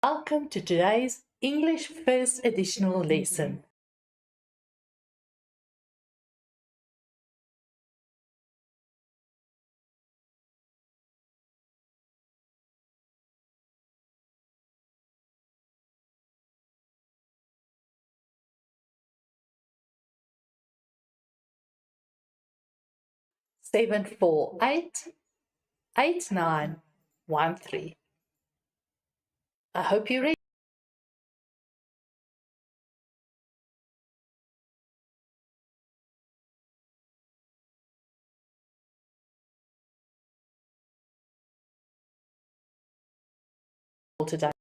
Welcome to today's English First Additional lesson. Seven four eight 8913. I hope you're ready for today.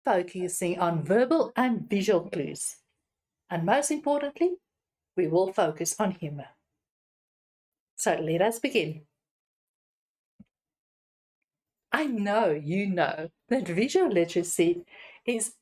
Focusing on verbal and visual clues. And most importantly, we will focus on humor. So let us begin. I know you know that visual literacy is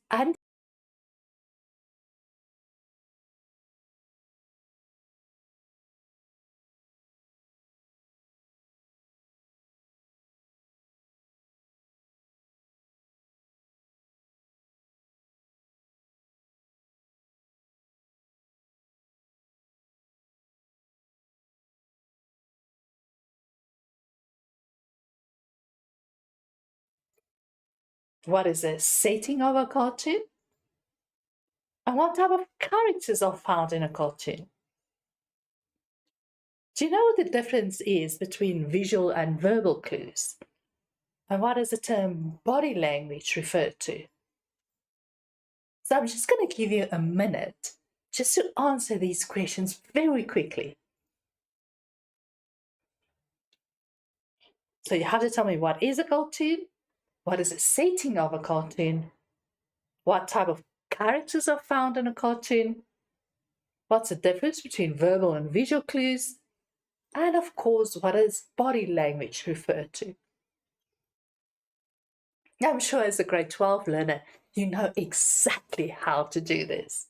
what is the setting of a cartoon? And what type of characters are found in a cartoon? Do you know what the difference is between visual and verbal clues? And what does the term body language refer to? So I'm just going to give you a minute just to answer these questions very quickly. So you have to tell me, what is a cartoon? What is the setting of a cartoon? What type of characters are found in a cartoon? What's the difference between verbal and visual clues? And of course, what does body language refer to? I'm sure as a grade 12 learner, you know exactly how to do this.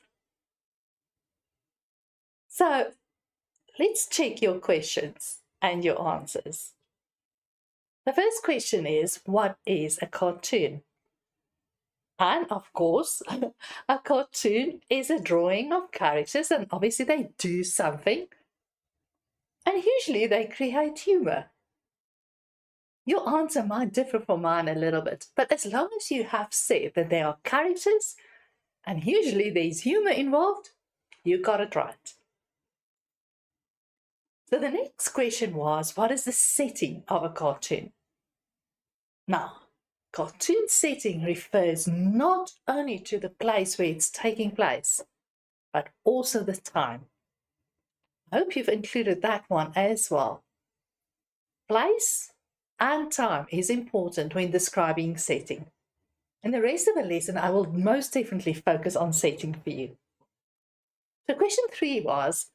So let's check your questions and your answers. The first question is, what is a cartoon? And of course, a cartoon is a drawing of characters, and obviously they do something. And usually they create humor. Your answer might differ from mine a little bit, but as long as you have said that they are characters and usually there's humor involved, you got it right. So the next question was, what is the setting of a cartoon? Now, cartoon setting refers not only to the place where it's taking place, but also the time. I hope you've included that one as well. Place and time is important when describing setting. In the rest of the lesson, I will most definitely focus on setting for you. So question 3 was,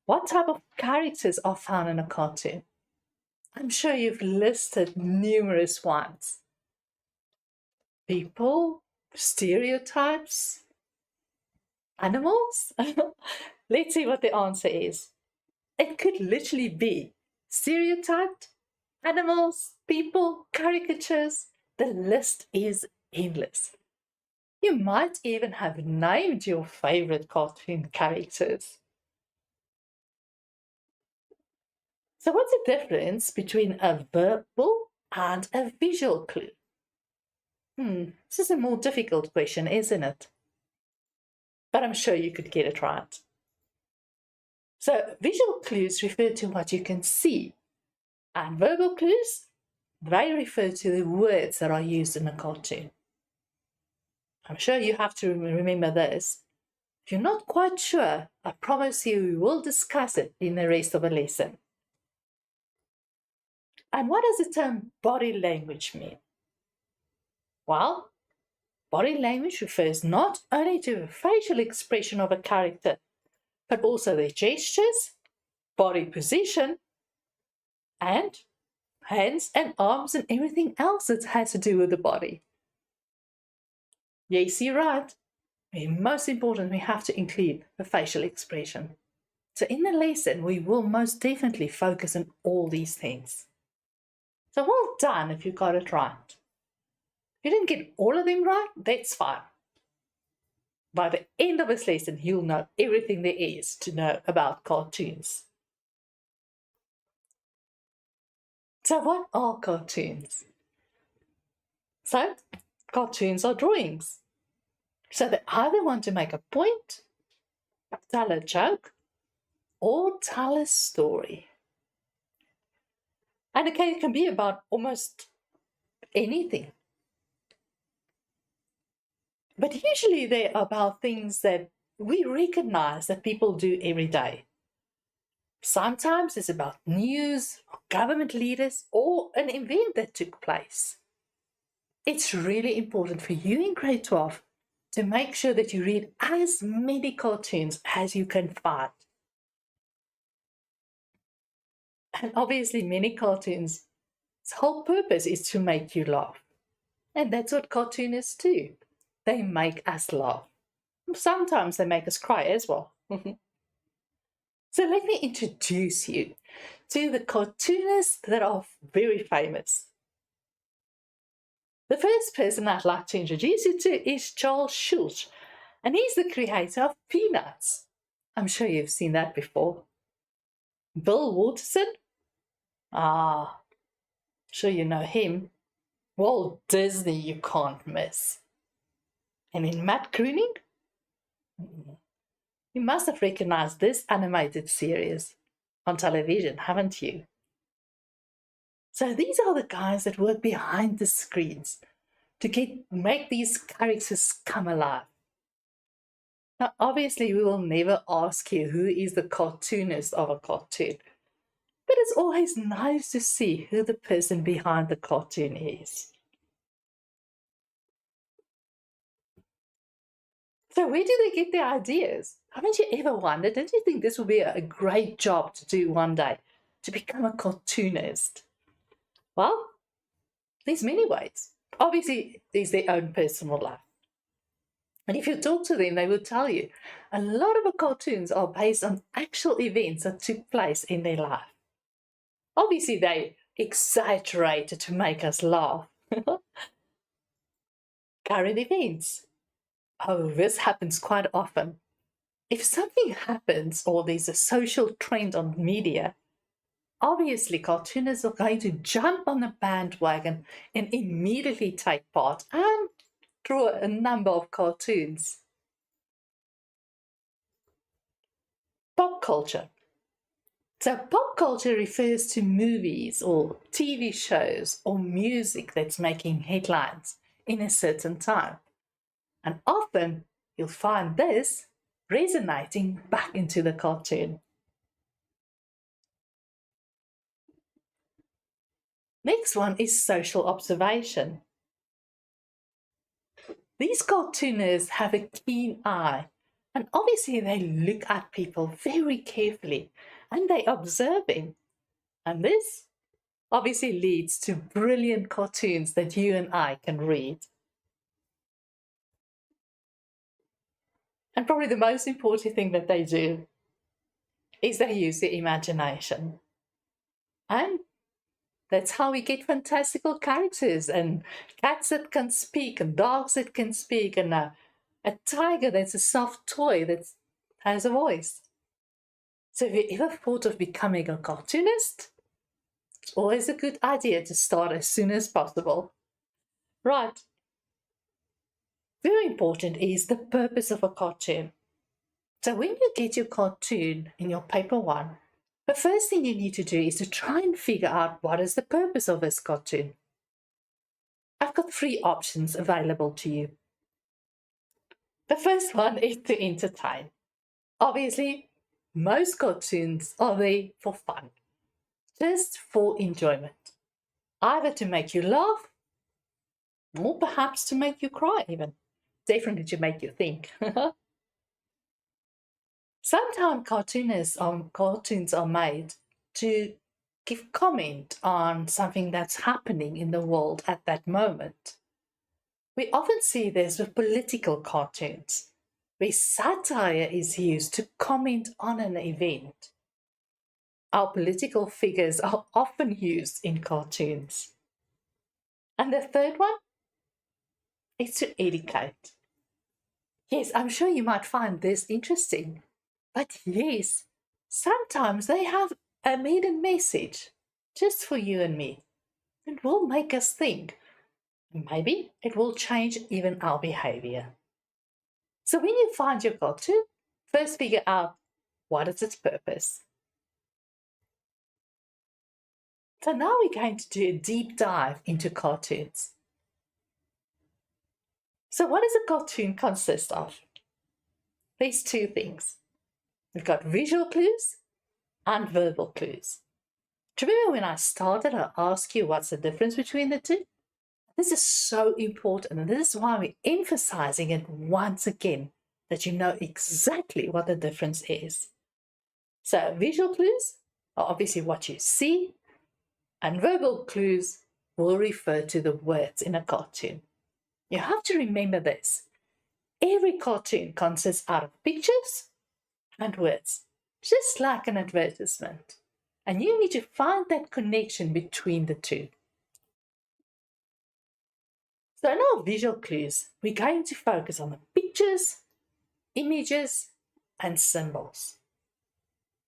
what type of characters are found in a cartoon? I'm sure you've listed numerous ones. People, stereotypes, animals? Let's see what the answer is. It could literally be stereotyped, animals, people, caricatures. The list is endless. You might even have named your favorite cartoon characters. So what's the difference between a verbal and a visual clue? This is a more difficult question, isn't it? But I'm sure you could get it right. So visual clues refer to what you can see, and verbal clues, they refer to the words that are used in a cartoon. I'm sure you have to remember this. If you're not quite sure, I promise you we will discuss it in the rest of the lesson. And what does the term body language mean? Well, Body language refers not only to the facial expression of a character, but also their gestures, body position, and hands and arms and everything else that has to do with the body. Yes, you're right. Most important, we have to include the facial expression. So in the lesson, we will most definitely focus on all these things. So well done if you got it right. If you didn't get all of them right, that's fine. By the end of this lesson, you'll know everything there is to know about cartoons. So what are cartoons? So cartoons are drawings. So they either want to make a point, tell a joke, or tell a story. And it can be about almost anything. But usually they're about things that we recognize that people do every day. Sometimes it's about news, or government leaders, or an event that took place. It's really important for you in grade 12 to make sure that you read as many cartoons as you can find. And obviously, many cartoons' whole purpose is to make you laugh. And that's what cartoonists do. They make us laugh. Sometimes they make us cry as well. So let me introduce you to the cartoonists that are very famous. The first person I'd like to introduce you to is Charles Schulz, and he's the creator of Peanuts. I'm sure you've seen that before. Bill Watterson? Ah, sure you know him. Walt Disney you can't miss. And in Matt Groening? You must have recognized this animated series on television, haven't you? So these are the guys that work behind the screens to make these characters come alive. Now, obviously, we will never ask you who is the cartoonist of a cartoon, but it's always nice to see who the person behind the cartoon is. So where do they get their ideas? Haven't you ever wondered, did you think this would be a great job to do one day, to become a cartoonist? Well, there's many ways. Obviously, there's their own personal life. And if you talk to them, they will tell you a lot of the cartoons are based on actual events that took place in their life. Obviously, they exaggerated to make us laugh. Current events. Oh, this happens quite often. If something happens or there's a social trend on media, obviously cartoonists are going to jump on the bandwagon and immediately take part and draw a number of cartoons. Pop culture. So pop culture refers to movies or TV shows or music that's making headlines in a certain time. And often you'll find this resonating back into the cartoon. Next one is social observation. These cartoonists have a keen eye, and obviously they look at people very carefully and they're observing. And this obviously leads to brilliant cartoons that you and I can read. And probably the most important thing that they do is they use their imagination. And that's how we get fantastical characters and cats that can speak and dogs that can speak and a tiger that's a soft toy that has a voice. So have you ever thought of becoming a cartoonist? It's always a good idea to start as soon as possible. Right. Very important is the purpose of a cartoon. So when you get your cartoon in your paper one, the first thing you need to do is to try and figure out what is the purpose of this cartoon. I've got 3 options available to you. The first one is to entertain. Obviously, most cartoons are there for fun, just for enjoyment. Either to make you laugh or perhaps to make you cry even. Definitely to make you think. Sometimes cartoons are made to give comment on something that's happening in the world at that moment. We often see this with political cartoons, where satire is used to comment on an event. Our political figures are often used in cartoons. And the third one is to educate. Yes, I'm sure you might find this interesting. But yes, sometimes they have a hidden message just for you and me. It will make us think. Maybe it will change even our behavior. So when you find your cartoon, first figure out what is its purpose. So now we're going to do a deep dive into cartoons. So what does a cartoon consist of? There's two things. We've got visual clues and verbal clues. Do you remember when I started, I asked you what's the difference between the two? This is so important, and this is why we're emphasizing it once again, that you know exactly what the difference is. So visual clues are obviously what you see, and verbal clues will refer to the words in a cartoon. You have to remember this. Every cartoon consists out of pictures and words, just like an advertisement. And you need to find that connection between the two. So in our visual clues, we're going to focus on the pictures, images, and symbols.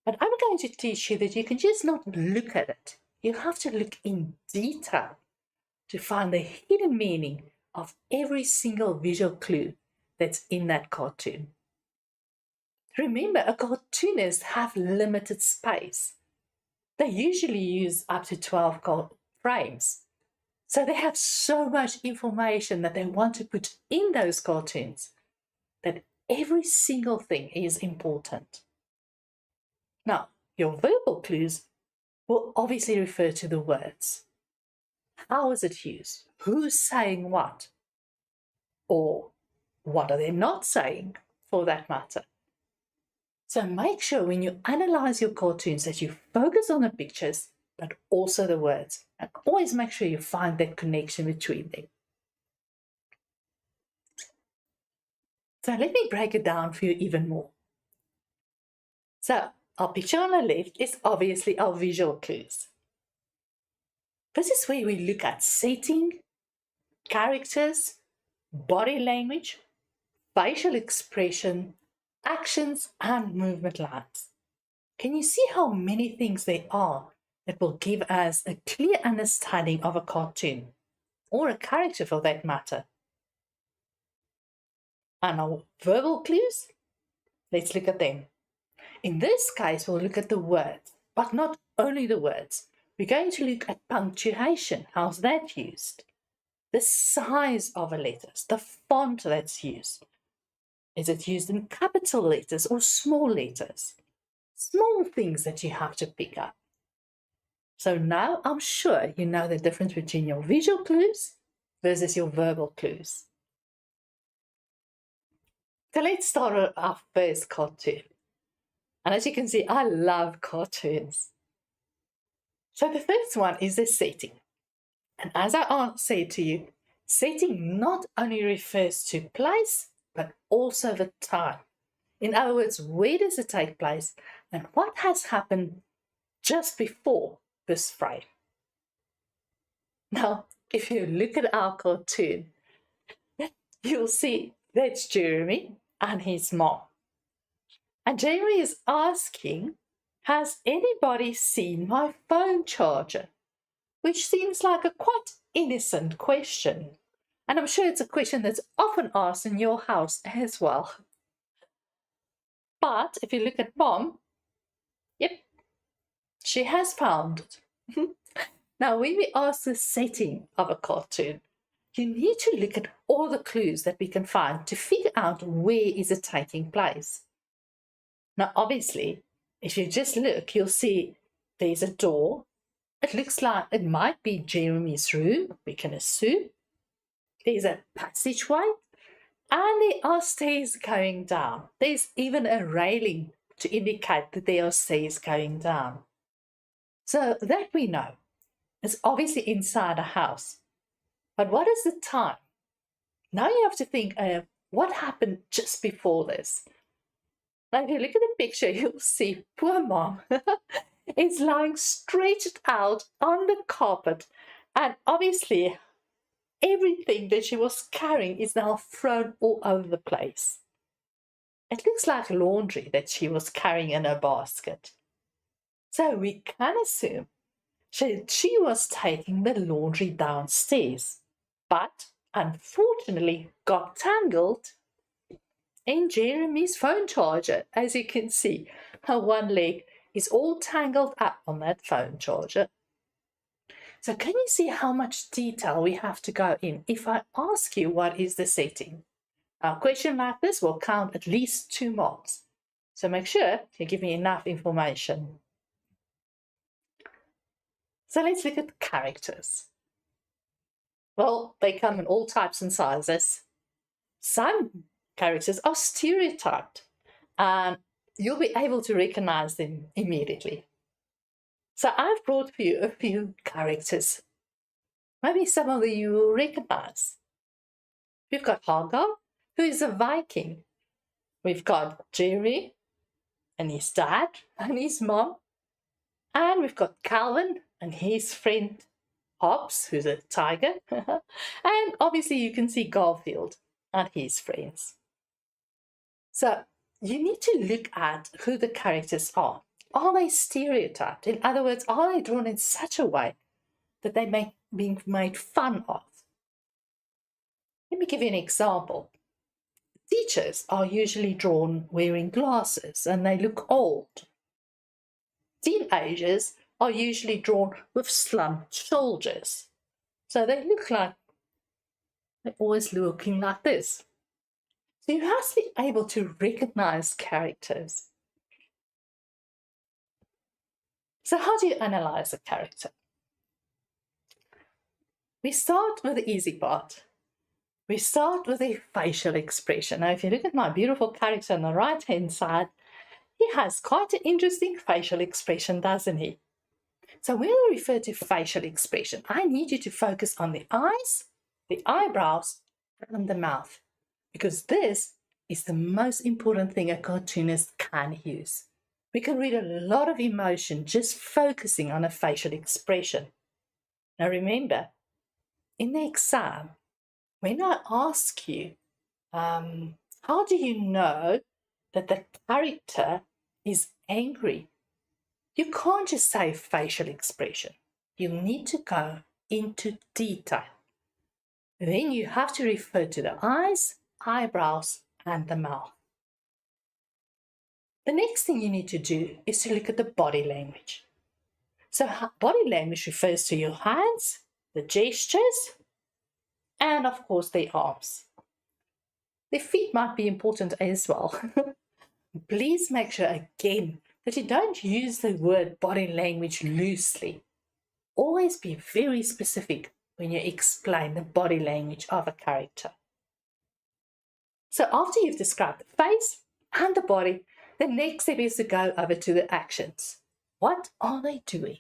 But I'm going to teach you that you can just not look at it. You have to look in detail to find the hidden meaning of every single visual clue that's in that cartoon. Remember, a cartoonist have limited space. They usually use up to 12 frames. So they have so much information that they want to put in those cartoons that every single thing is important. Now, your verbal clues will obviously refer to the words. How is it used? Who's saying what? Or what are they not saying, for that matter? So make sure when you analyze your cartoons that you focus on the pictures, but also the words. And always make sure you find that connection between them. So let me break it down for you even more. So our picture on the left is obviously our visual clues. This is where we look at setting, characters, body language, facial expression, actions, and movement lines. Can you see how many things there are that will give us a clear understanding of a cartoon, or a character for that matter? And our verbal clues? Let's look at them. In this case, we'll look at the words, but not only the words. We're going to look at punctuation. How's that used? The size of a letter, the font that's used. Is it used in capital letters or small letters? Small things that you have to pick up. So now I'm sure you know the difference between your visual clues versus your verbal clues. So let's start with our first cartoon. And as you can see, I love cartoons. So the first one is the setting. And as I said to you, setting not only refers to place, but also the time. In other words, where does it take place and what has happened just before this frame? Now, if you look at our cartoon, you'll see that's Jeremy and his mom. And Jeremy is asking, has anybody seen my phone charger? Which seems like a quite innocent question. And I'm sure it's a question that's often asked in your house as well. But if you look at mom, yep, she has found it. Now, when we ask the setting of a cartoon, you need to look at all the clues that we can find to figure out where is it taking place. Now, obviously, if you just look, you'll see there's a door. It looks like it might be Jeremy's room, we can assume. There's a passageway and there are stairs going down. There's even a railing to indicate that there are stairs going down. So that we know. It's obviously inside a house. But what is the time? Now you have to think of what happened just before this. Now, if you look at the picture, you'll see poor mom is lying stretched out on the carpet. And obviously, everything that she was carrying is now thrown all over the place. It looks like laundry that she was carrying in her basket. So we can assume she was taking the laundry downstairs, but unfortunately got tangled in Jeremy's phone charger. As you can see, her one leg is all tangled up on that phone charger. So can you see how much detail we have to go in if I ask you what is the setting? A question like this will count at least 2 marks. So make sure you give me enough information. So let's look at characters. Well, they come in all types and sizes. Some characters are stereotyped and you'll be able to recognize them immediately. So I've brought for you a few characters. Maybe some of you will recognize. We've got Hagar, who is a Viking. We've got Jerry and his dad and his mom. And we've got Calvin and his friend Hobbs, who's a tiger. And obviously you can see Garfield and his friends. So you need to look at who the characters are. Are they stereotyped? In other words, are they drawn in such a way that they may be made fun of? Let me give you an example. Teachers are usually drawn wearing glasses and they look old. Teenagers are usually drawn with slumped shoulders. So they look like they're always looking like this. So you have to be able to recognize characters. So how do you analyze a character? We start with the easy part. We start with a facial expression. Now, if you look at my beautiful character on the right-hand side, he has quite an interesting facial expression, doesn't he? So when we refer to facial expression, I need you to focus on the eyes, the eyebrows, and the mouth, because this is the most important thing a cartoonist can use. We can read a lot of emotion just focusing on a facial expression. Now remember, in the exam, when I ask you, how do you know that the character is angry? You can't just say facial expression. You need to go into detail. Then you have to refer to the eyes, eyebrows, and the mouth. The next thing you need to do is to look at the body language. So body language refers to your hands, the gestures, and of course the arms. The feet might be important as well. Please make sure again that you don't use the word body language loosely. Always be very specific when you explain the body language of a character. So after you've described the face and the body, the next step is to go over to the actions. What are they doing?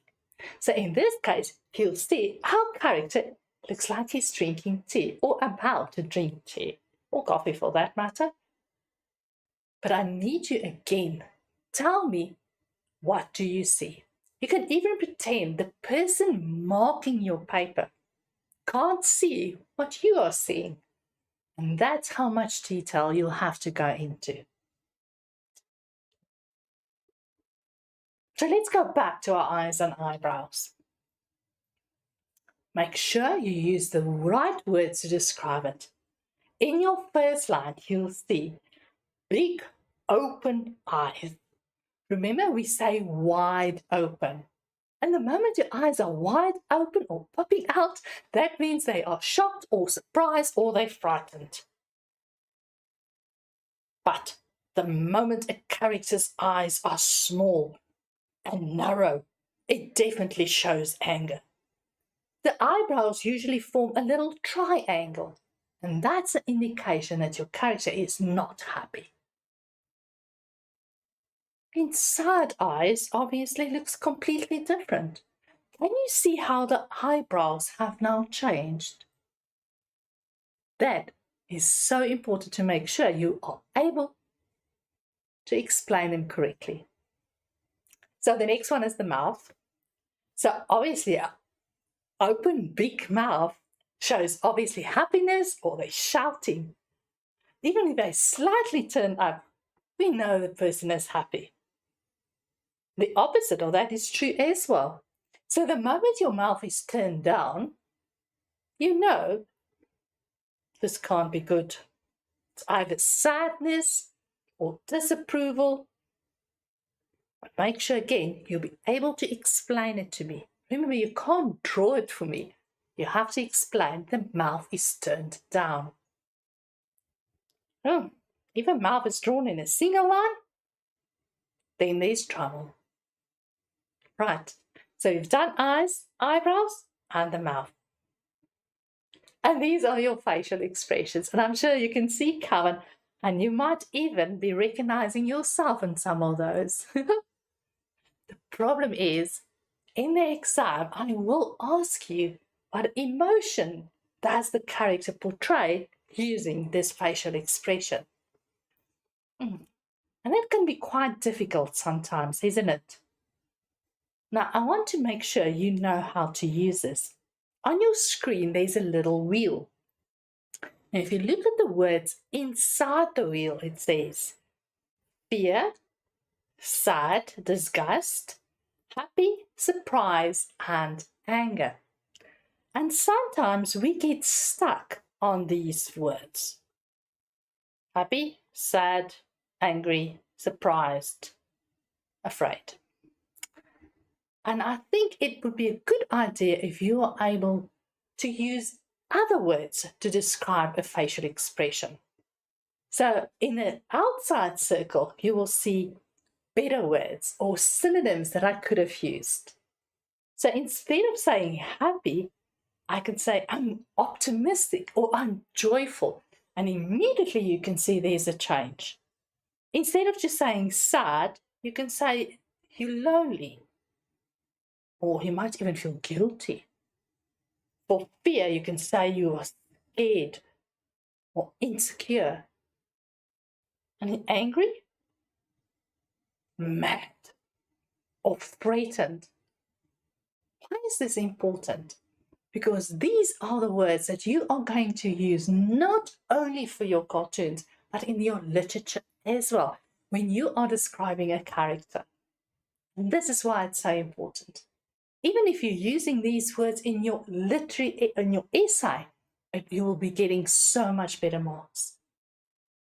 So in this case, you'll see our character looks like he's drinking tea or about to drink tea or coffee for that matter. But I need you again, tell me, what do you see? You can even pretend the person marking your paper can't see what you are seeing. And that's how much detail you'll have to go into. So let's go back to our eyes and eyebrows. Make sure you use the right words to describe it. In your first line, you'll see big open eyes. Remember, we say wide open. And the moment your eyes are wide open or popping out, that means they are shocked or surprised or they're frightened. But the moment a character's eyes are small and narrow, it definitely shows anger. The eyebrows usually form a little triangle. And that's an indication that your character is not happy. Inside eyes obviously looks completely different. Can you see how the eyebrows have now changed? That is so important to make sure you are able to explain them correctly. So the next one is the mouth. So obviously, an open big mouth shows obviously happiness, or they're shouting. Even if they slightly turn up, we know the person is happy. The opposite of that is true as well. So the moment your mouth is turned down, you know this can't be good. It's either sadness or disapproval. But make sure again, you'll be able to explain it to me. Remember, you can't draw it for me. You have to explain the mouth is turned down. Oh, if a mouth is drawn in a single line, then there's trouble. Right, so you've done eyes, eyebrows, and the mouth. And these are your facial expressions. And I'm sure you can see Cohen, and you might even be recognizing yourself in some of those. The problem is, in the exam, I will ask you what emotion does the character portray using this facial expression. And that can be quite difficult sometimes, isn't it? Now, I want to make sure you know how to use this. On your screen, there's a little wheel. And if you look at the words inside the wheel, it says fear, sad, disgust, happy, surprise, and anger. And sometimes we get stuck on these words. Happy, sad, angry, surprised, afraid. And I think it would be a good idea if you are able to use other words to describe a facial expression. So in the outside circle, you will see better words or synonyms that I could have used. So instead of saying happy, I can say I'm optimistic or I'm joyful. And immediately you can see there's a change. Instead of just saying sad, you can say you're lonely. Or you might even feel guilty. For fear, you can say you are scared or insecure. And angry, mad or threatened. Why is this important? Because these are the words that you are going to use not only for your cartoons, but in your literature as well, when you are describing a character. And this is why it's so important. Even if you're using these words in your essay, you will be getting so much better marks.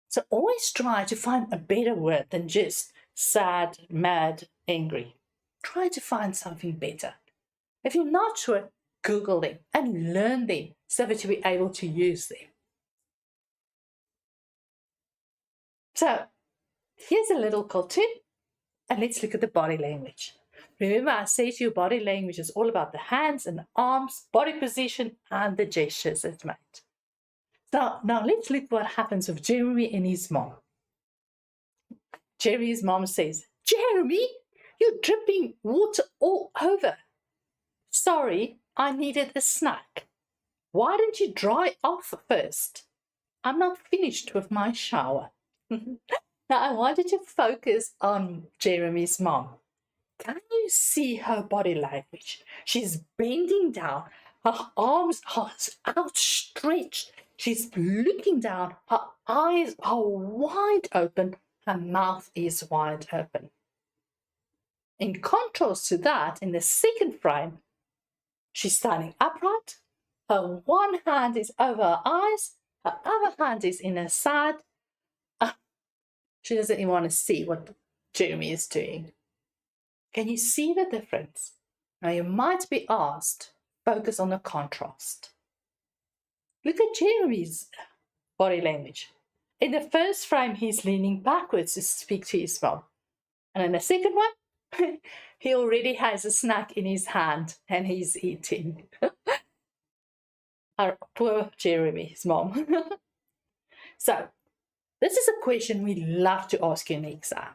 So always try to find a better word than just sad, mad, angry. Try to find something better. If you're not sure, Google them and learn them so that you'll be able to use them. So here's a little cartoon, and let's look at the body language. Remember, I said to you, body language is all about the hands and the arms, body position, and the gestures it's made. So now let's look what happens with Jeremy and his mom. Jeremy's mom says, "Jeremy, you're dripping water all over. Sorry, I needed a snack. Why didn't you dry off first? I'm not finished with my shower." Now, I wanted to focus on Jeremy's mom. Can you see her body language? She's bending down. Her arms are outstretched. She's looking down. Her eyes are wide open. Her mouth is wide open. In contrast to that, in the second frame, she's standing upright. Her one hand is over her eyes. Her other hand is in her side. She doesn't even want to see what Jeremy is doing. Can you see the difference? Now you might be asked, focus on the contrast. Look at Jeremy's body language. In the first frame, he's leaning backwards to speak to his mom. And in the second one, he already has a snack in his hand and he's eating. Our poor Jeremy's mom. So, this is a question we love to ask you in the exam,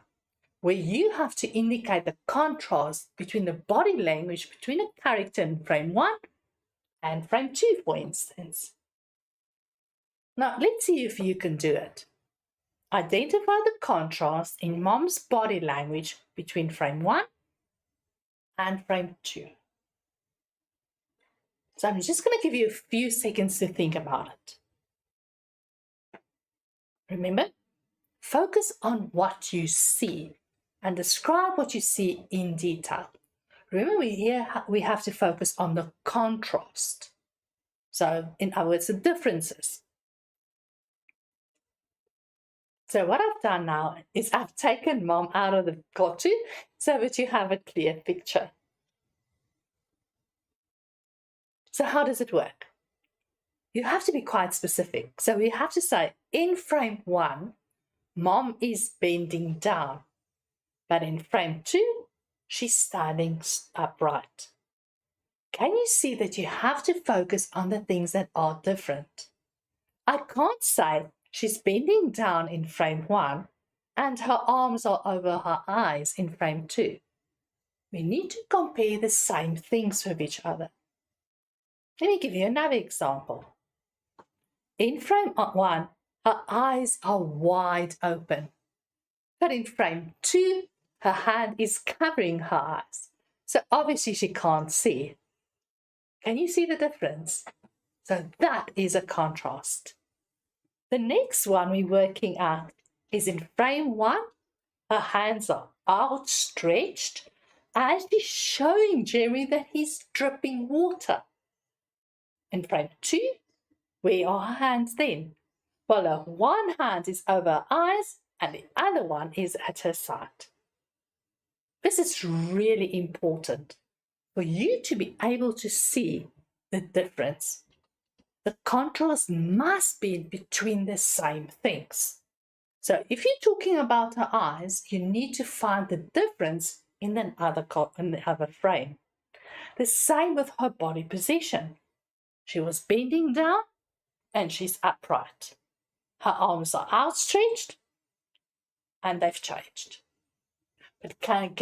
where you have to indicate the contrast between the body language between a character in frame 1 and frame 2, for instance. Now, let's see if you can do it. Identify the contrast in mom's body language between frame 1 and frame 2. So I'm just going to give you a few seconds to think about it. Remember, focus on what you see and describe what you see in detail. Remember, we have to focus on the contrast. So, in other words, the differences. So what I've done now is I've taken mom out of the cartoon so that you have a clear picture. So how does it work? You have to be quite specific. So we have to say, in frame 1, mom is bending down. But in frame 2, she's standing upright. Can you see that you have to focus on the things that are different? I can't say she's bending down in frame 1 and her arms are over her eyes in frame 2. We need to compare the same things with each other. Let me give you another example. In frame 1, her eyes are wide open. But in frame 2, her hand is covering her eyes. So obviously she can't see. Can you see the difference? So that is a contrast. The next one we're working at is in frame 1, her hands are outstretched and she's showing Jeremy that he's dripping water. In frame 2, where are her hands then? Well, one hand is over her eyes and the other one is at her side. This is really important for you to be able to see the difference. The contrast must be between the same things. So if you're talking about her eyes, you need to find the difference in the other frame. The same with her body position. She was bending down and she's upright. Her arms are outstretched and they've changed. But can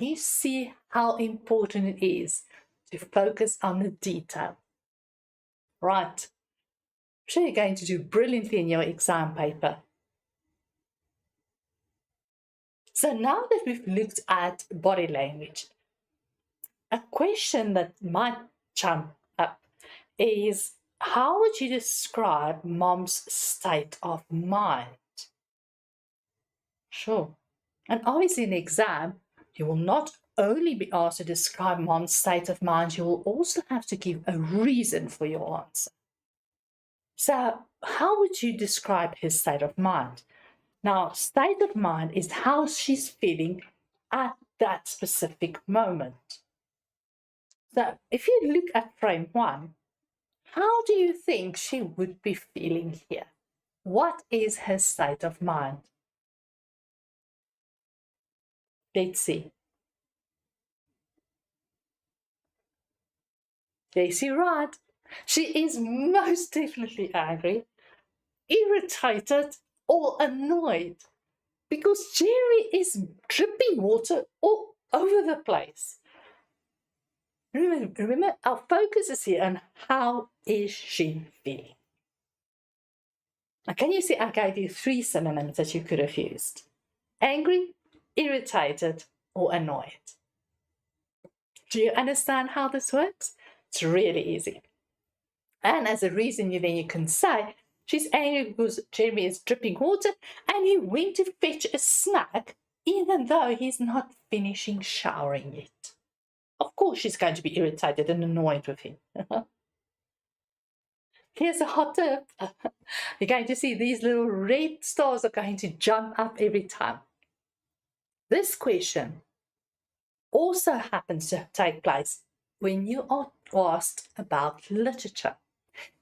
you see how important it is to focus on the detail? Right. I'm sure you're going to do brilliantly in your exam paper. So now that we've looked at body language, a question that might jump up is, how would you describe mom's state of mind? Sure. And obviously in the exam, you will not only be asked to describe mom's state of mind, you will also have to give a reason for your answer. So how would you describe his state of mind? Now, state of mind is how she's feeling at that specific moment. So if you look at frame 1, how do you think she would be feeling here? What is her state of mind? Let's see. Yes, you're right. She is most definitely angry, irritated, or annoyed because Jerry is dripping water all over the place. Remember, our focus is here on how is she feeling. Now, can you see I gave you 3 synonyms that you could have used? Angry, irritated, or annoyed. Do you understand how this works? It's really easy. And as a reason, you can say, she's angry because Jeremy is dripping water and he went to fetch a snack even though he's not finishing showering yet. Of course she's going to be irritated and annoyed with him. Here's a hot tip. You're going to see these little red stars are going to jump up every time. This question also happens to take place when you are asked about literature.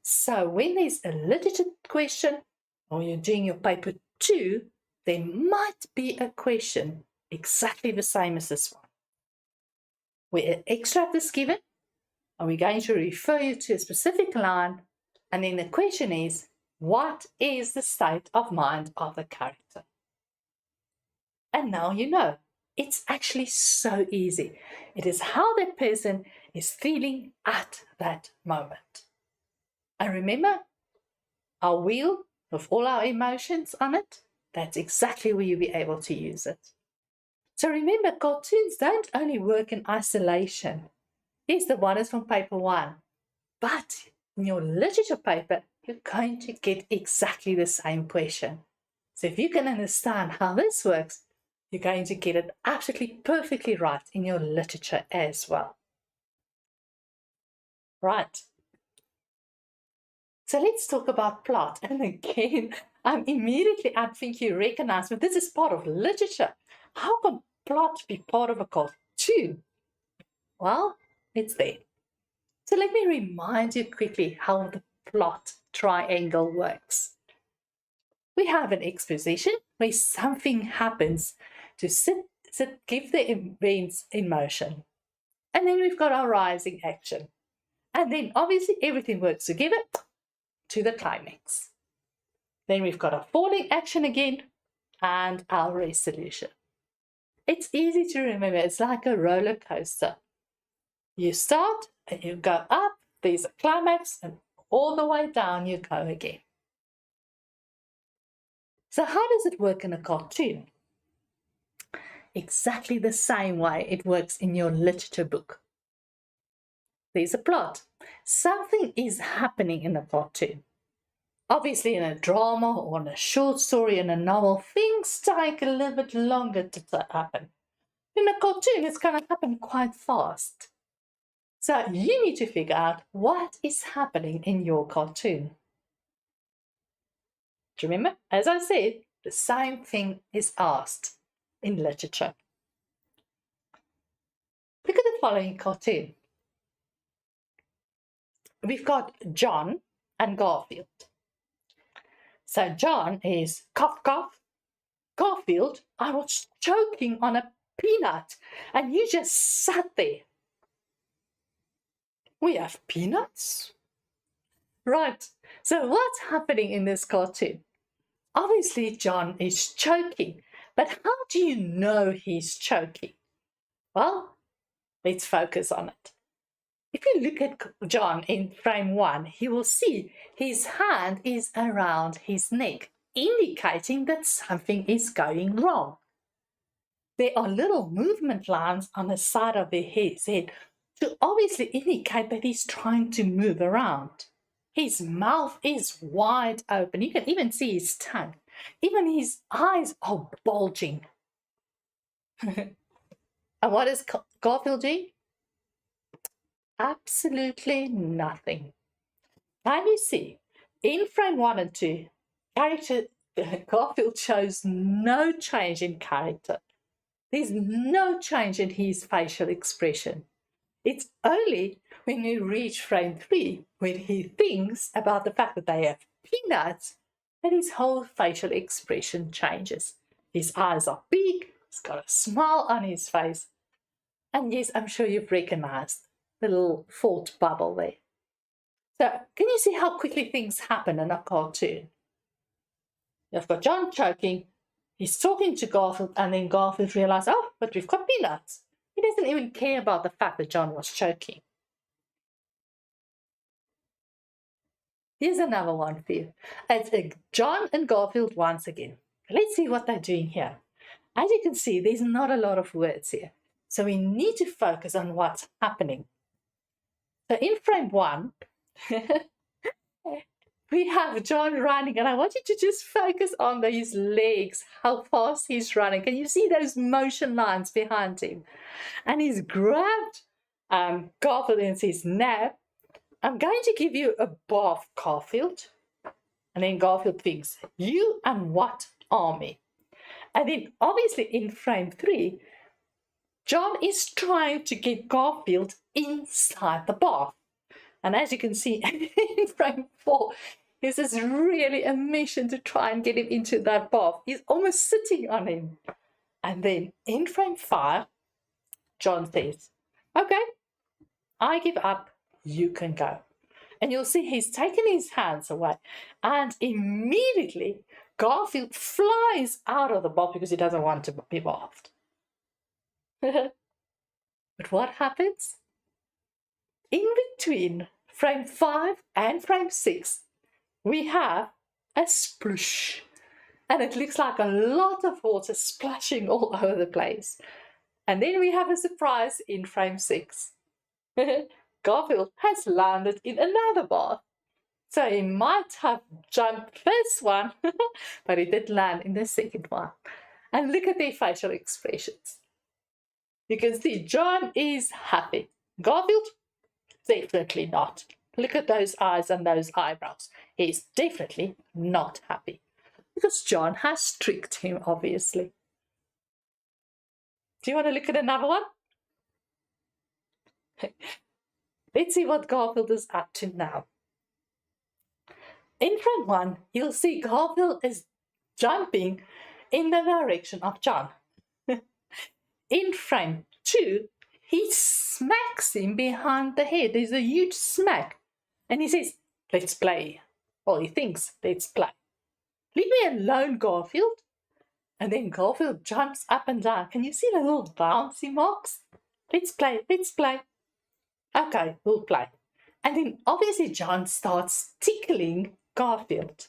So when there's a literature question or you're doing your paper 2, there might be a question exactly the same as this one, where an extract is given, and we're going to refer you to a specific line, and then the question is, what is the state of mind of the character? And now you know. It's actually so easy. It is how that person is feeling at that moment. And remember, our wheel with all our emotions on it, that's exactly where you'll be able to use it. So remember, cartoons don't only work in isolation. Yes, the one is from paper one, but in your literature paper, you're going to get exactly the same question. So if you can understand how this works, you're going to get it absolutely perfectly right in your literature as well. Right. So let's talk about plot. And again, immediately I think you recognize, but this is part of literature. How can plot be part of a cartoon? Well, it's there. So let me remind you quickly how the plot triangle works. We have an exposition where something happens to give the events in motion. And then we've got our rising action. And then obviously everything works together to the climax. Then we've got our falling action again and our resolution. It's easy to remember. It's like a roller coaster. You start and you go up, there's a climax, and all the way down you go again. So how does it work in a cartoon? Exactly the same way it works in your literature book. There's a plot. Something is happening in a cartoon. Obviously, in a drama or in a short story, in a novel, things take a little bit longer to happen. In a cartoon, it's going to happen quite fast. So you need to figure out what is happening in your cartoon. Do you remember? As I said, the same thing is asked in literature. Look at the following cartoon. We've got John and Garfield. So John is cough, cough. Garfield, I was choking on a peanut and you just sat there. We have peanuts? Right. So what's happening in this cartoon? Obviously, John is choking. But how do you know he's choking? Well, let's focus on it. If you look at John in frame one, you will see his hand is around his neck, indicating that something is going wrong. There are little movement lines on the side of his head to obviously indicate that he's trying to move around. His mouth is wide open. You can even see his tongue. Even his eyes are bulging. And what is Garfield doing? Absolutely nothing. Can you see? In frame one and two, character Garfield shows no change in character. There's no change in his facial expression. It's only when you reach frame three, when he thinks about the fact that they have peanuts, that his whole facial expression changes. His eyes are big, he's got a smile on his face. And yes, I'm sure you've recognized the little thought bubble there. So, can you see how quickly things happen in a cartoon? You've got John choking, he's talking to Garfield, and then Garfield realizes, oh, but we've got peanuts. He doesn't even care about the fact that John was choking. Here's another one for you. It's John and Garfield once again. Let's see what they're doing here. As you can see, there's not a lot of words here. So we need to focus on what's happening. So in frame one, we have John running, and I want you to just focus on his legs, how fast he's running. Can you see those motion lines behind him? And he's grabbed Garfield and says, now, I'm going to give you a bath, Garfield. And then Garfield thinks, you and what army? And then obviously in frame three, John is trying to get Garfield inside the bath. And as you can see in frame four, this is really a mission to try and get him into that bath. He's almost sitting on him. And then in frame five, John says, okay, I give up. you can go. And you'll see he's taken his hands away, and immediately Garfield flies out of the bath because he doesn't want to be bathed. But what happens? In between frame 5 and frame 6, we have a sploosh. And it looks like a lot of water splashing all over the place. And then we have a surprise in frame 6. Garfield has landed in another bath. So he might have jumped this one, but he did land in the second one. And look at their facial expressions. You can see John is happy. Garfield, definitely not. Look at those eyes and those eyebrows. He's definitely not happy. Because John has tricked him, obviously. Do you want to look at another one? Let's see what Garfield is up to now. In frame 1, you'll see Garfield is jumping in the direction of John. In frame 2, he smacks him behind the head. There's a huge smack. And he says, let's play. Well, he thinks, let's play. Leave me alone, Garfield. And then Garfield jumps up and down. Can you see the little bouncy marks? Let's play, let's play. Okay, we'll play. And then obviously John starts tickling Garfield.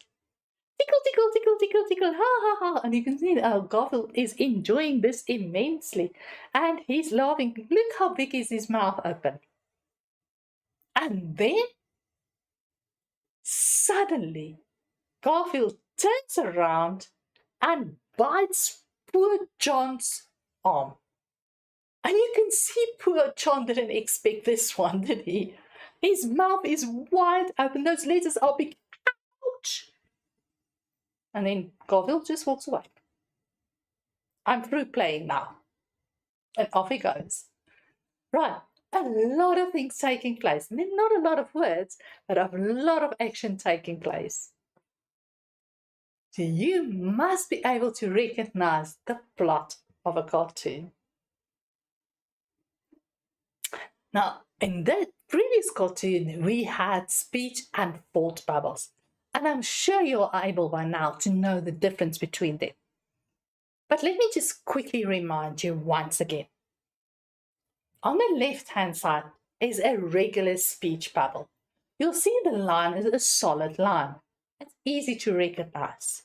Tickle, tickle, tickle, tickle, tickle, ha, ha, ha. And you can see that Garfield is enjoying this immensely. And he's laughing. Look how big is his mouth open. And then, suddenly, Garfield turns around and bites poor John's arm. And you can see poor John didn't expect this one, did he? His mouth is wide open. Those letters are big. Ouch! And then Garfield just walks away. I'm through playing now. And off he goes. Right, a lot of things taking place. I mean, not a lot of words, but a lot of action taking place. So you must be able to recognize the plot of a cartoon. Now, in the previous cartoon, we had speech and thought bubbles. And I'm sure you're able by now to know the difference between them. But let me just quickly remind you once again. On the left-hand side is a regular speech bubble. You'll see the line is a solid line. It's easy to recognize.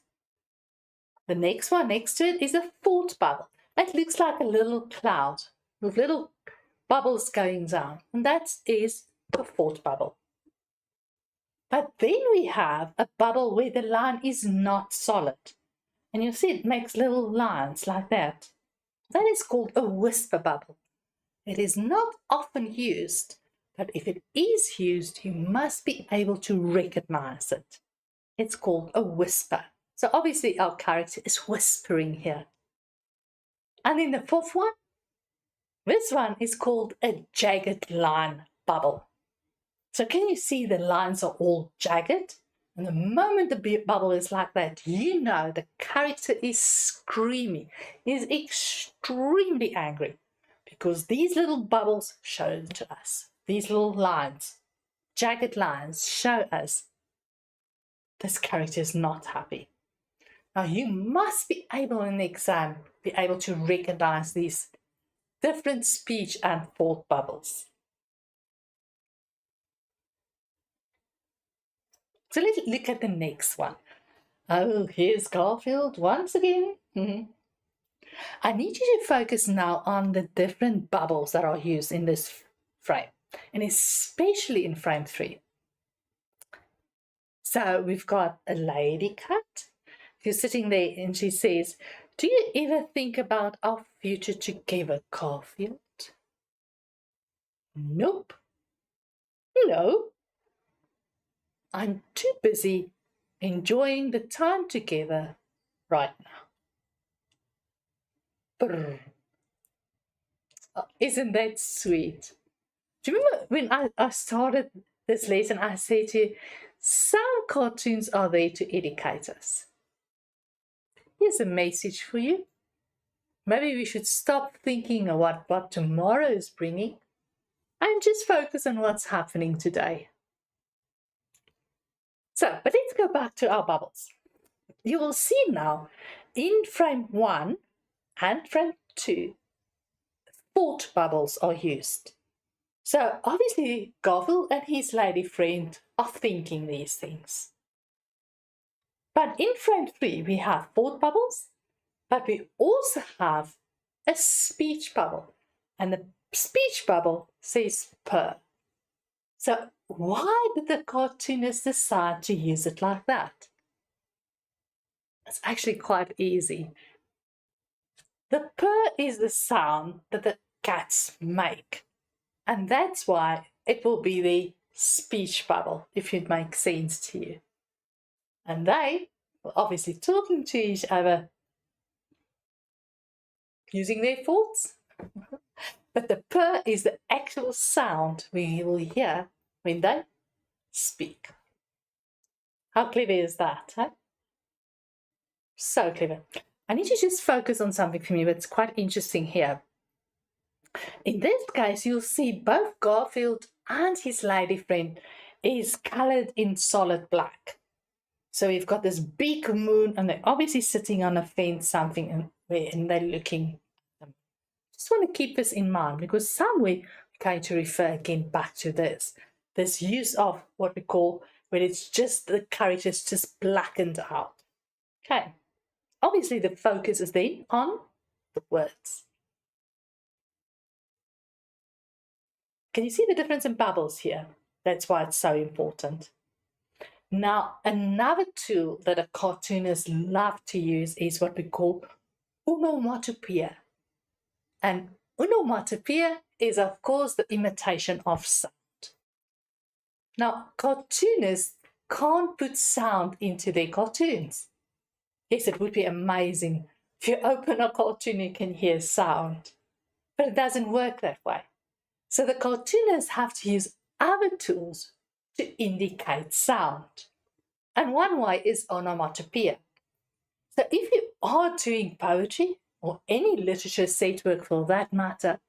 The next one next to it is a thought bubble. It looks like a little cloud with little bubbles going down. And that is the thought bubble. But then we have a bubble where the line is not solid. And you'll see it makes little lines like that. That is called a whisper bubble. It is not often used, but if it is used, you must be able to recognize it. It's called a whisper. So obviously our character is whispering here. And then the fourth one, this one is called a jagged line bubble. So can you see the lines are all jagged? And the moment the bubble is like that, you know the character is screaming, is extremely angry. Because these little bubbles show to us, these little lines, jagged lines show us this character is not happy. Now you must be able in the exam, be able to recognize these different speech and thought bubbles. So let's look at the next one. Oh, here's Garfield once again. I need you to focus now on the different bubbles that are used in this frame, and especially in frame 3. So we've got a lady cat who's sitting there and she says, do you ever think about our future together, Garfield? Nope. No. I'm too busy enjoying the time together right now. Brr. Oh, isn't that sweet? Do you remember when I started this lesson, I said to you, some cartoons are there to educate us. Here's a message for you. Maybe we should stop thinking about what tomorrow is bringing and just focus on what's happening today. So, but let's go back to our bubbles. You will see now in frame 1 and frame 2, thought bubbles are used. So obviously Garfield and his lady friend are thinking these things. But in frame 3 we have thought bubbles, but we also have a speech bubble. And the speech bubble says purr. So why did the cartoonist decide to use it like that? It's actually quite easy. The purr is the sound that the cats make. And that's why it will be the speech bubble, if it makes sense to you. And they were obviously talking to each other, using their thoughts. But the purr is the actual sound we will hear when they speak. How clever is that, huh? So clever. I need you to just focus on something for me that's quite interesting here. In this case, you'll see both Garfield and his lady friend is colored in solid black. So we've got this big moon, and they're obviously sitting on a fence, something, and they're looking at them. Just want to keep this in mind, because somewhere we're going to refer again back to this use of what we call when it's just the characters just blackened out. Okay. Obviously, the focus is then on the words. Can you see the difference in bubbles here? That's why it's so important. Now, another tool that a cartoonist love to use is what we call onomatopoeia. And onomatopoeia is, of course, the imitation of sound. Now, cartoonists can't put sound into their cartoons. Yes, it would be amazing. If you open a cartoon, you can hear sound. But it doesn't work that way. So the cartoonists have to use other tools to indicate sound. And one way is onomatopoeia. So if you are doing poetry or any literature set work for that matter,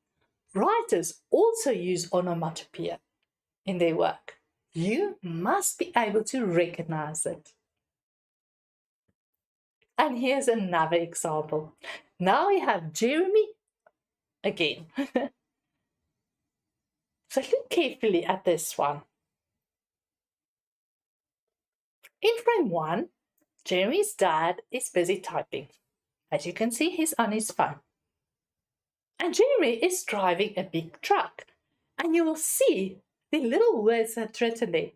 writers also use onomatopoeia in their work. You must be able to recognize it. And here's another example. Now we have Jeremy again. So look carefully at this one. In frame 1, Jeremy's dad is busy typing. As you can see, he's on his phone. And Jeremy is driving a big truck. And you will see the little words that are written there.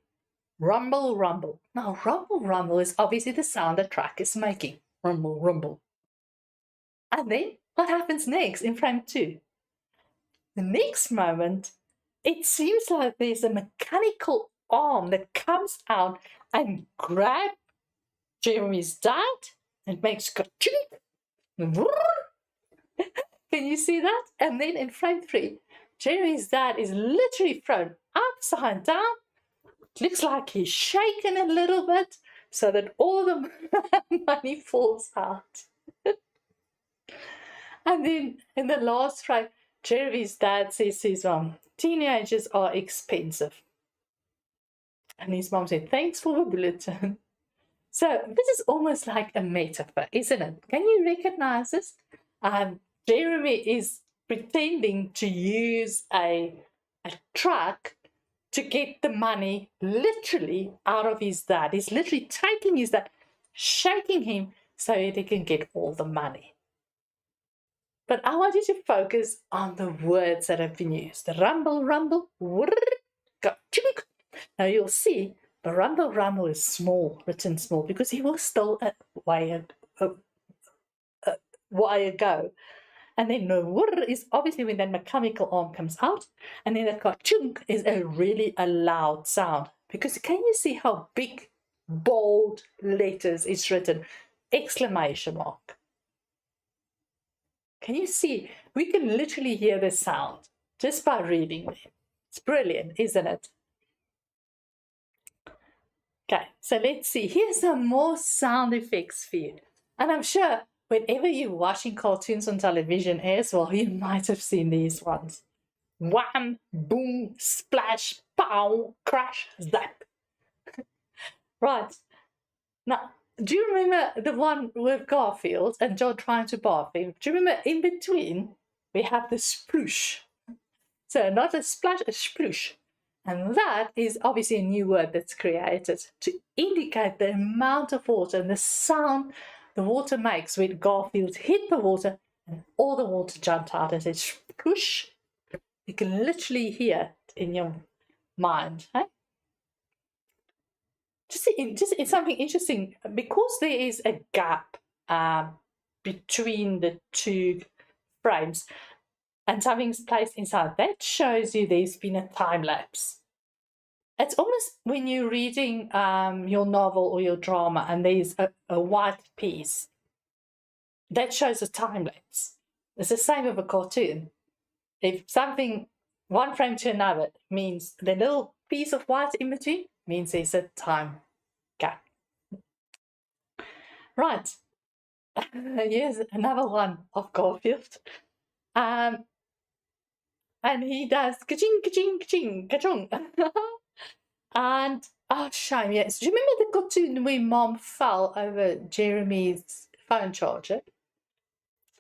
Rumble, rumble. Now, rumble, rumble is obviously the sound the truck is making. Rumble, rumble. And then what happens next in frame 2? The next moment, it seems like there's a mechanical arm that comes out and grabs Jeremy's dad and makes ka-chink. Can you see that? And then in frame 3, Jeremy's dad is literally thrown upside down. It looks like he's shaken a little bit so that all the money falls out. And then in the last frame, Jeremy's dad says to his mom, teenagers are expensive. And his mom said, thanks for the bulletin. So this is almost like a metaphor, isn't it? Can you recognize this? Jeremy is pretending to use a truck to get the money literally out of his dad. He's literally taking his dad, shaking him so that he can get all the money. But I want you to focus on the words that have been used. The rumble, rumble, chink. Now you'll see the rumble, rumble is small, written small, because he was still a while ago. And then the whir is obviously when that mechanical arm comes out. And then the chunk is a loud sound. Because can you see how big, bold letters it's written? Exclamation mark. Can you see? We can literally hear the sound just by reading them. It's brilliant, isn't it? Okay, so let's see. Here's some more sound effects for you. And I'm sure whenever you're watching cartoons on television as well, you might have seen these ones. Wham, boom, splash, pow, crash, zap. Right. Now, do you remember the one with Garfield and John trying to bath him? Do you remember in between we have the sploosh? So not a splash, a sploosh. And that is obviously a new word that's created to indicate the amount of water and the sound the water makes when Garfield hit the water and all the water jumped out and said sploosh. You can literally hear it in your mind. Hey? Just it's something interesting because there is a gap between the two frames and something's placed inside. That shows you there's been a time lapse. It's almost when you're reading your novel or your drama and there's a white piece. That shows a time lapse. It's the same with a cartoon. If something, one frame to another, means the little piece of white in between means there's a time gap. Right. Here's another one of Garfield. And he does ka-ching, ka-ching, ka-ching, ka-chung. And, oh, shame, yes. Do you remember the cartoon where Mom fell over Jeremy's phone charger?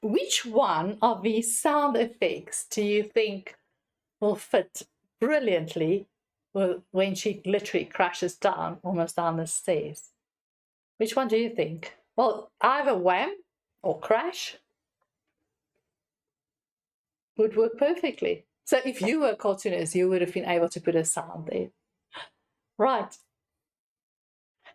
Which one of these sound effects do you think will fit brilliantly when she literally crashes down, almost down the stairs? Which one do you think? Well, either wham or crash would work perfectly. So if you were a cartoonist, you would have been able to put a sound there. Right.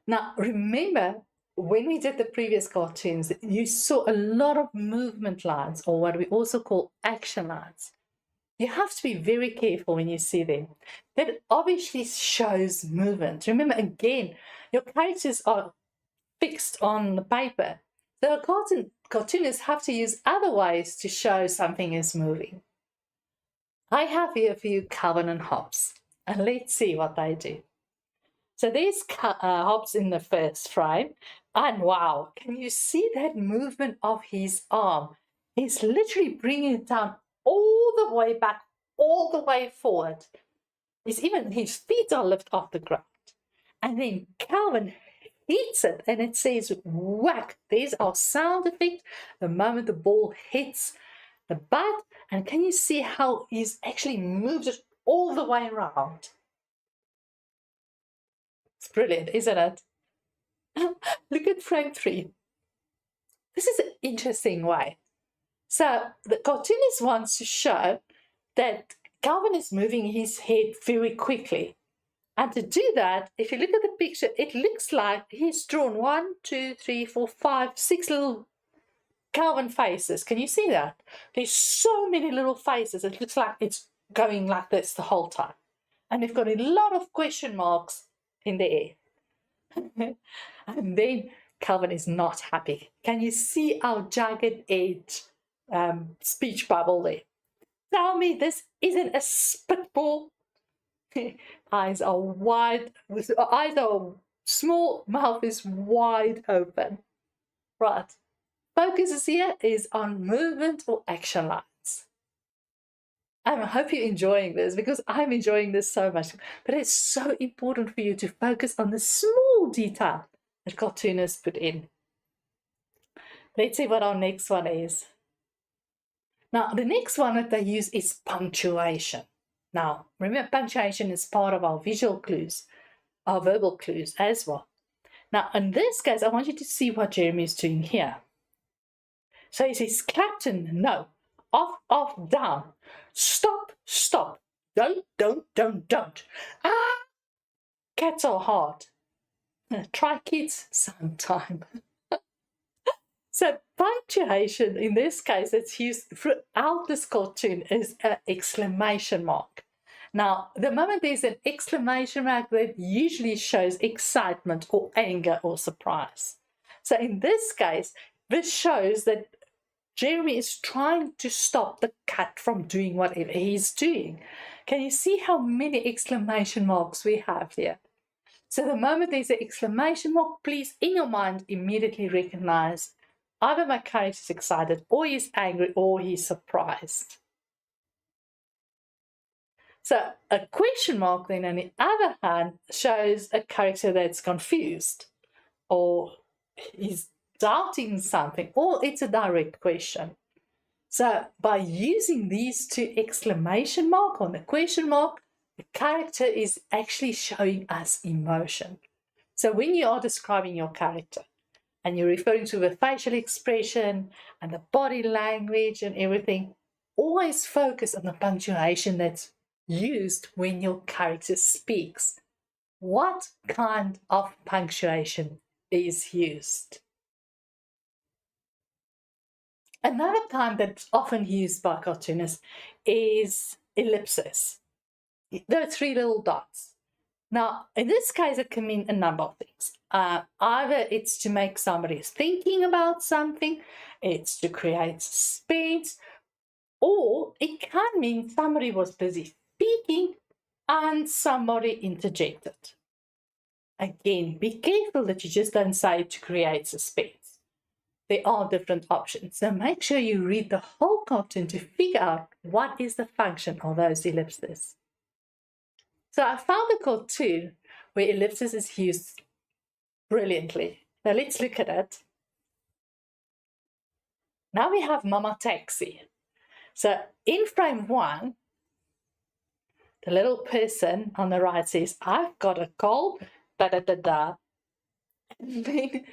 Now, remember, when we did the previous cartoons, you saw a lot of movement lines, or what we also call action lines. You have to be very careful when you see them. That obviously shows movement. Remember, again, your characters are fixed on the paper. So cartoonists have to use other ways to show something is moving. I have here a few Calvin and Hobbes, and let's see what they do. So there's Hobbes in the first frame, and wow, can you see that movement of his arm? He's literally bringing it down all the way back, all the way forward. His feet are lifted off the ground. And then Calvin hits it, and it says whack. There's our sound effect the moment the ball hits the bat. And can you see how he's actually moved it all the way around? It's brilliant, isn't it? Look at frame 3. This is an interesting way. So the cartoonist wants to show that Calvin is moving his head very quickly. And to do that, if you look at the picture, it looks like he's drawn 1, 2, 3, 4, 5, 6 little Calvin faces. Can you see that? There's so many little faces. It looks like it's going like this the whole time. And we've got a lot of question marks in the air. And then Calvin is not happy. Can you see our jagged edge speech bubble there? Tell me this isn't a spitball. Eyes are wide, eyes are small, mouth is wide open. Right. Focus here is on movement or action lines. I hope you're enjoying this because I'm enjoying this so much. But it's so important for you to focus on the small detail that cartoonists put in. Let's see what our next one is. Now, the next one that they use is punctuation. Now, remember, punctuation is part of our visual clues, our verbal clues as well. Now, in this case, I want you to see what Jeremy is doing here. So he says, Clapton, no. Off, off, down. Stop, stop. Don't. Ah! Cats are hard. Try kids sometime. So punctuation, in this case, it's used throughout this cartoon is an exclamation mark. Now, the moment there's an exclamation mark, that usually shows excitement or anger or surprise. So in this case, this shows that Jeremy is trying to stop the cat from doing whatever he's doing. Can you see how many exclamation marks we have here? So the moment there's an exclamation mark, please, in your mind, immediately recognize either my character is excited, or he's angry, or he's surprised. So a question mark then, on the other hand, shows a character that's confused or is doubting something, or it's a direct question. So by using these two exclamation mark on the question mark, the character is actually showing us emotion. So when you are describing your character and you're referring to the facial expression and the body language and everything, always focus on the punctuation that's used when your character speaks. What kind of punctuation is used? Another kind that's often used by cartoonists is ellipses. There are three little dots. Now, in this case, it can mean a number of things. Either it's to make somebody thinking about something, it's to create suspense, or it can mean somebody was busy speaking and somebody interjected. Again, be careful that you just don't say it to create suspense. There are different options. So make sure you read the whole cartoon to figure out what is the function of those ellipses. So I found a cartoon where ellipsis is used brilliantly. Now let's look at it. Now we have Mama Taxi. So in frame 1, the little person on the right says, I've got a cold, da da da da. And then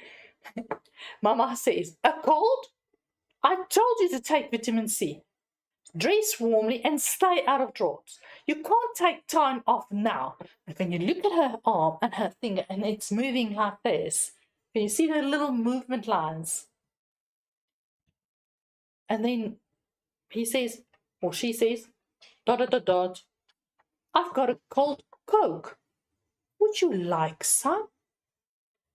Mama says, a cold? I told you to take vitamin C. Dress warmly and stay out of draughts. You can't take time off now. And when you look at her arm and her finger and it's moving like this, can you see the little movement lines? And then he says, or she says, dot dot dot dot, I've got a cold Coke. Would you like some?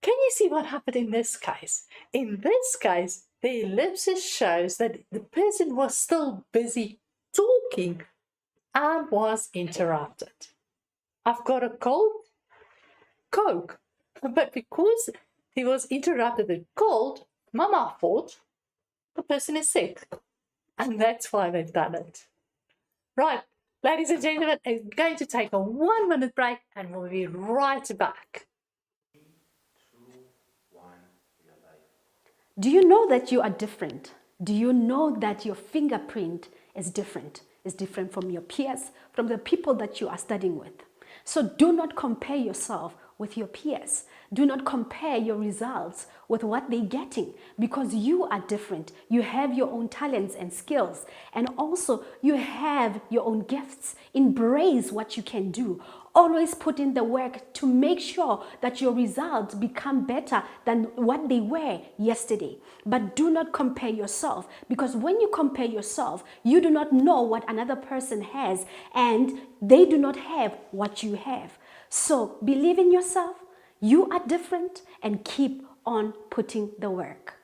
Can you see what happened in this case? In this case, the ellipsis shows that the person was still busy talking and was interrupted. I've got a cold Coke. But because he was interrupted with cold, Mama thought the person is sick. And that's why they've done it. Right, ladies and gentlemen, I'm going to take a 1-minute break and we'll be right back. Do you know that you are different? Do you know that your fingerprint is different? Is different from your peers, from the people that you are studying with. So do not compare yourself with your peers. Do not compare your results with what they're getting, because you are different. You have your own talents and skills, and also you have your own gifts. Embrace what you can do. Always put in the work to make sure that your results become better than what they were yesterday. But do not compare yourself, because when you compare yourself, you do not know what another person has and they do not have what you have. So believe in yourself. You are different and keep on putting the work.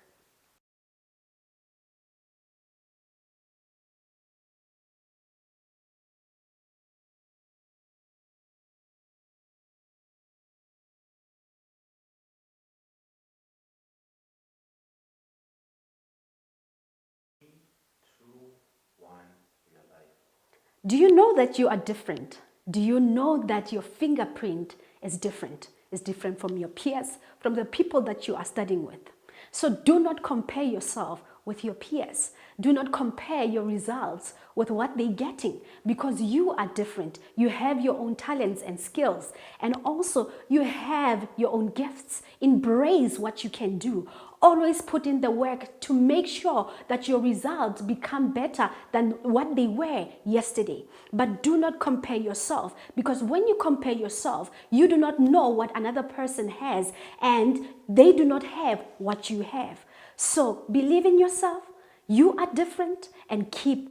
Do you know that you are different? Do you know that your fingerprint is different? Is different from your peers, from the people that you are studying with. So do not compare yourself with your peers. Do not compare your results with what they're getting, because you are different. You have your own talents and skills, and also you have your own gifts. Embrace what you can do. Always put in the work to make sure that your results become better than what they were yesterday. But do not compare yourself, because when you compare yourself, you do not know what another person has and they do not have what you have. So believe in yourself. You are different and keep.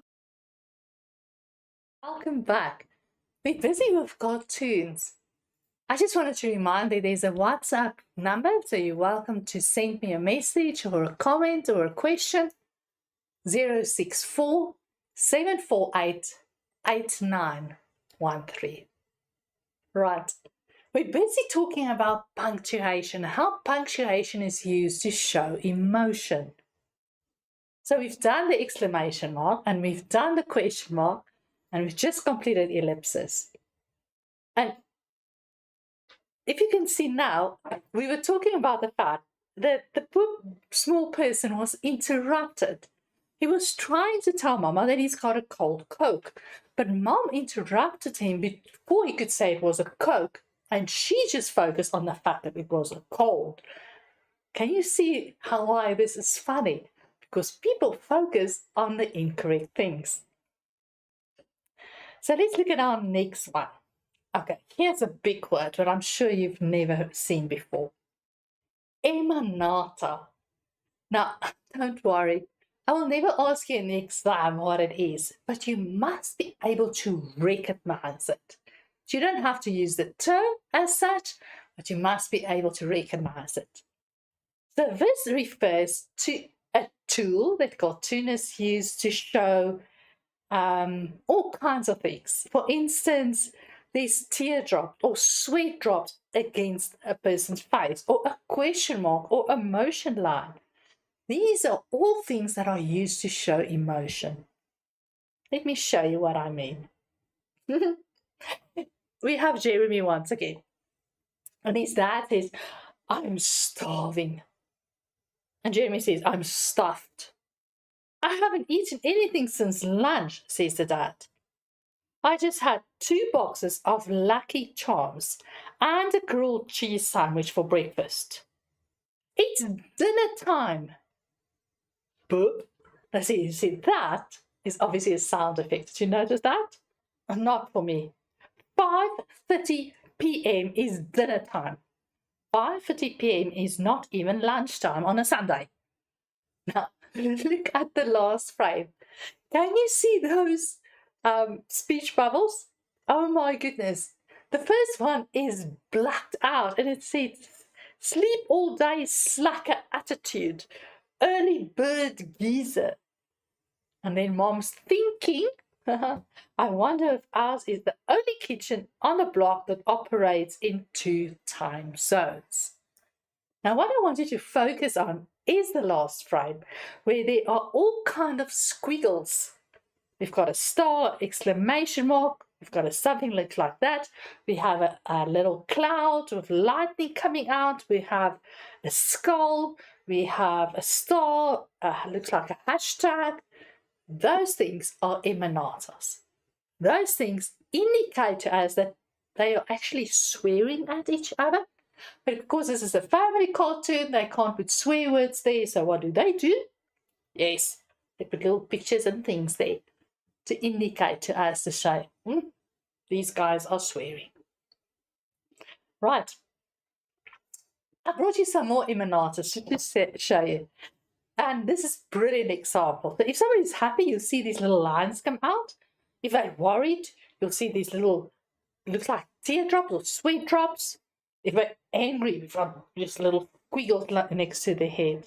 Welcome back. We're busy with cartoons. I just wanted to remind you there's a WhatsApp number, so you're welcome to send me a message or a comment or a question. 064 748 8913. Right. We're busy talking about punctuation, how punctuation is used to show emotion. So we've done the exclamation mark and we've done the question mark, And we've just completed ellipses. And if you can see now, we were talking about the fact that the poor small person was interrupted. He was trying to tell Mama that he's got a cold Coke, but Mom interrupted him before he could say it was a Coke, and she just focused on the fact that it was a cold. Can you see why this is funny? Because people focus on the incorrect things. So let's look at our next one. Okay, here's a big word that I'm sure you've never seen before. Emanata. Now, don't worry. I will never ask you in the exam what it is, but you must be able to recognize it. You don't have to use the term as such, but you must be able to recognize it. So this refers to a tool that cartoonists use to show all kinds of things. For instance, there's teardrops or sweat drops against a person's face, or a question mark or a motion line. These are all things that are used to show emotion. Let me show you what I mean. We have Jeremy once again. And his dad says, I'm starving. And Jeremy says, I'm stuffed. I haven't eaten anything since lunch, says the dad. I just had 2 boxes of Lucky Charms and a grilled cheese sandwich for breakfast. It's dinner time. Boop. Let's see, you see, that is obviously a sound effect. Did you notice that? Not for me. 5:30 p.m. is dinner time. 5:30 p.m. is not even lunchtime on a Sunday. Now, look at the last frame. Can you see those speech bubbles? Oh my goodness. The first one is blacked out and it says, sleep all day, slacker attitude, early bird geezer. And then Mom's thinking, I wonder if ours is the only kitchen on the block that operates in 2 time zones. Now, what I want you to focus on is the last frame, where there are all kind of squiggles. We've got a star, exclamation mark, we've got a something looks like that. We have a little cloud with lightning coming out. We have a skull. We have a star, looks like a hashtag. Those things are emanatas. Those things indicate to us that they are actually swearing at each other. But of course, this is a family cartoon, they can't put swear words there, so what do? Yes, they put little pictures and things there to indicate to us to say, these guys are swearing. Right. I brought you some more emanatas to just show you. And this is a brilliant example. So if somebody's happy, you'll see these little lines come out. If they're worried, you'll see these little, looks like teardrops or sweat drops. If they're angry, we've got just little squiggles next to the head.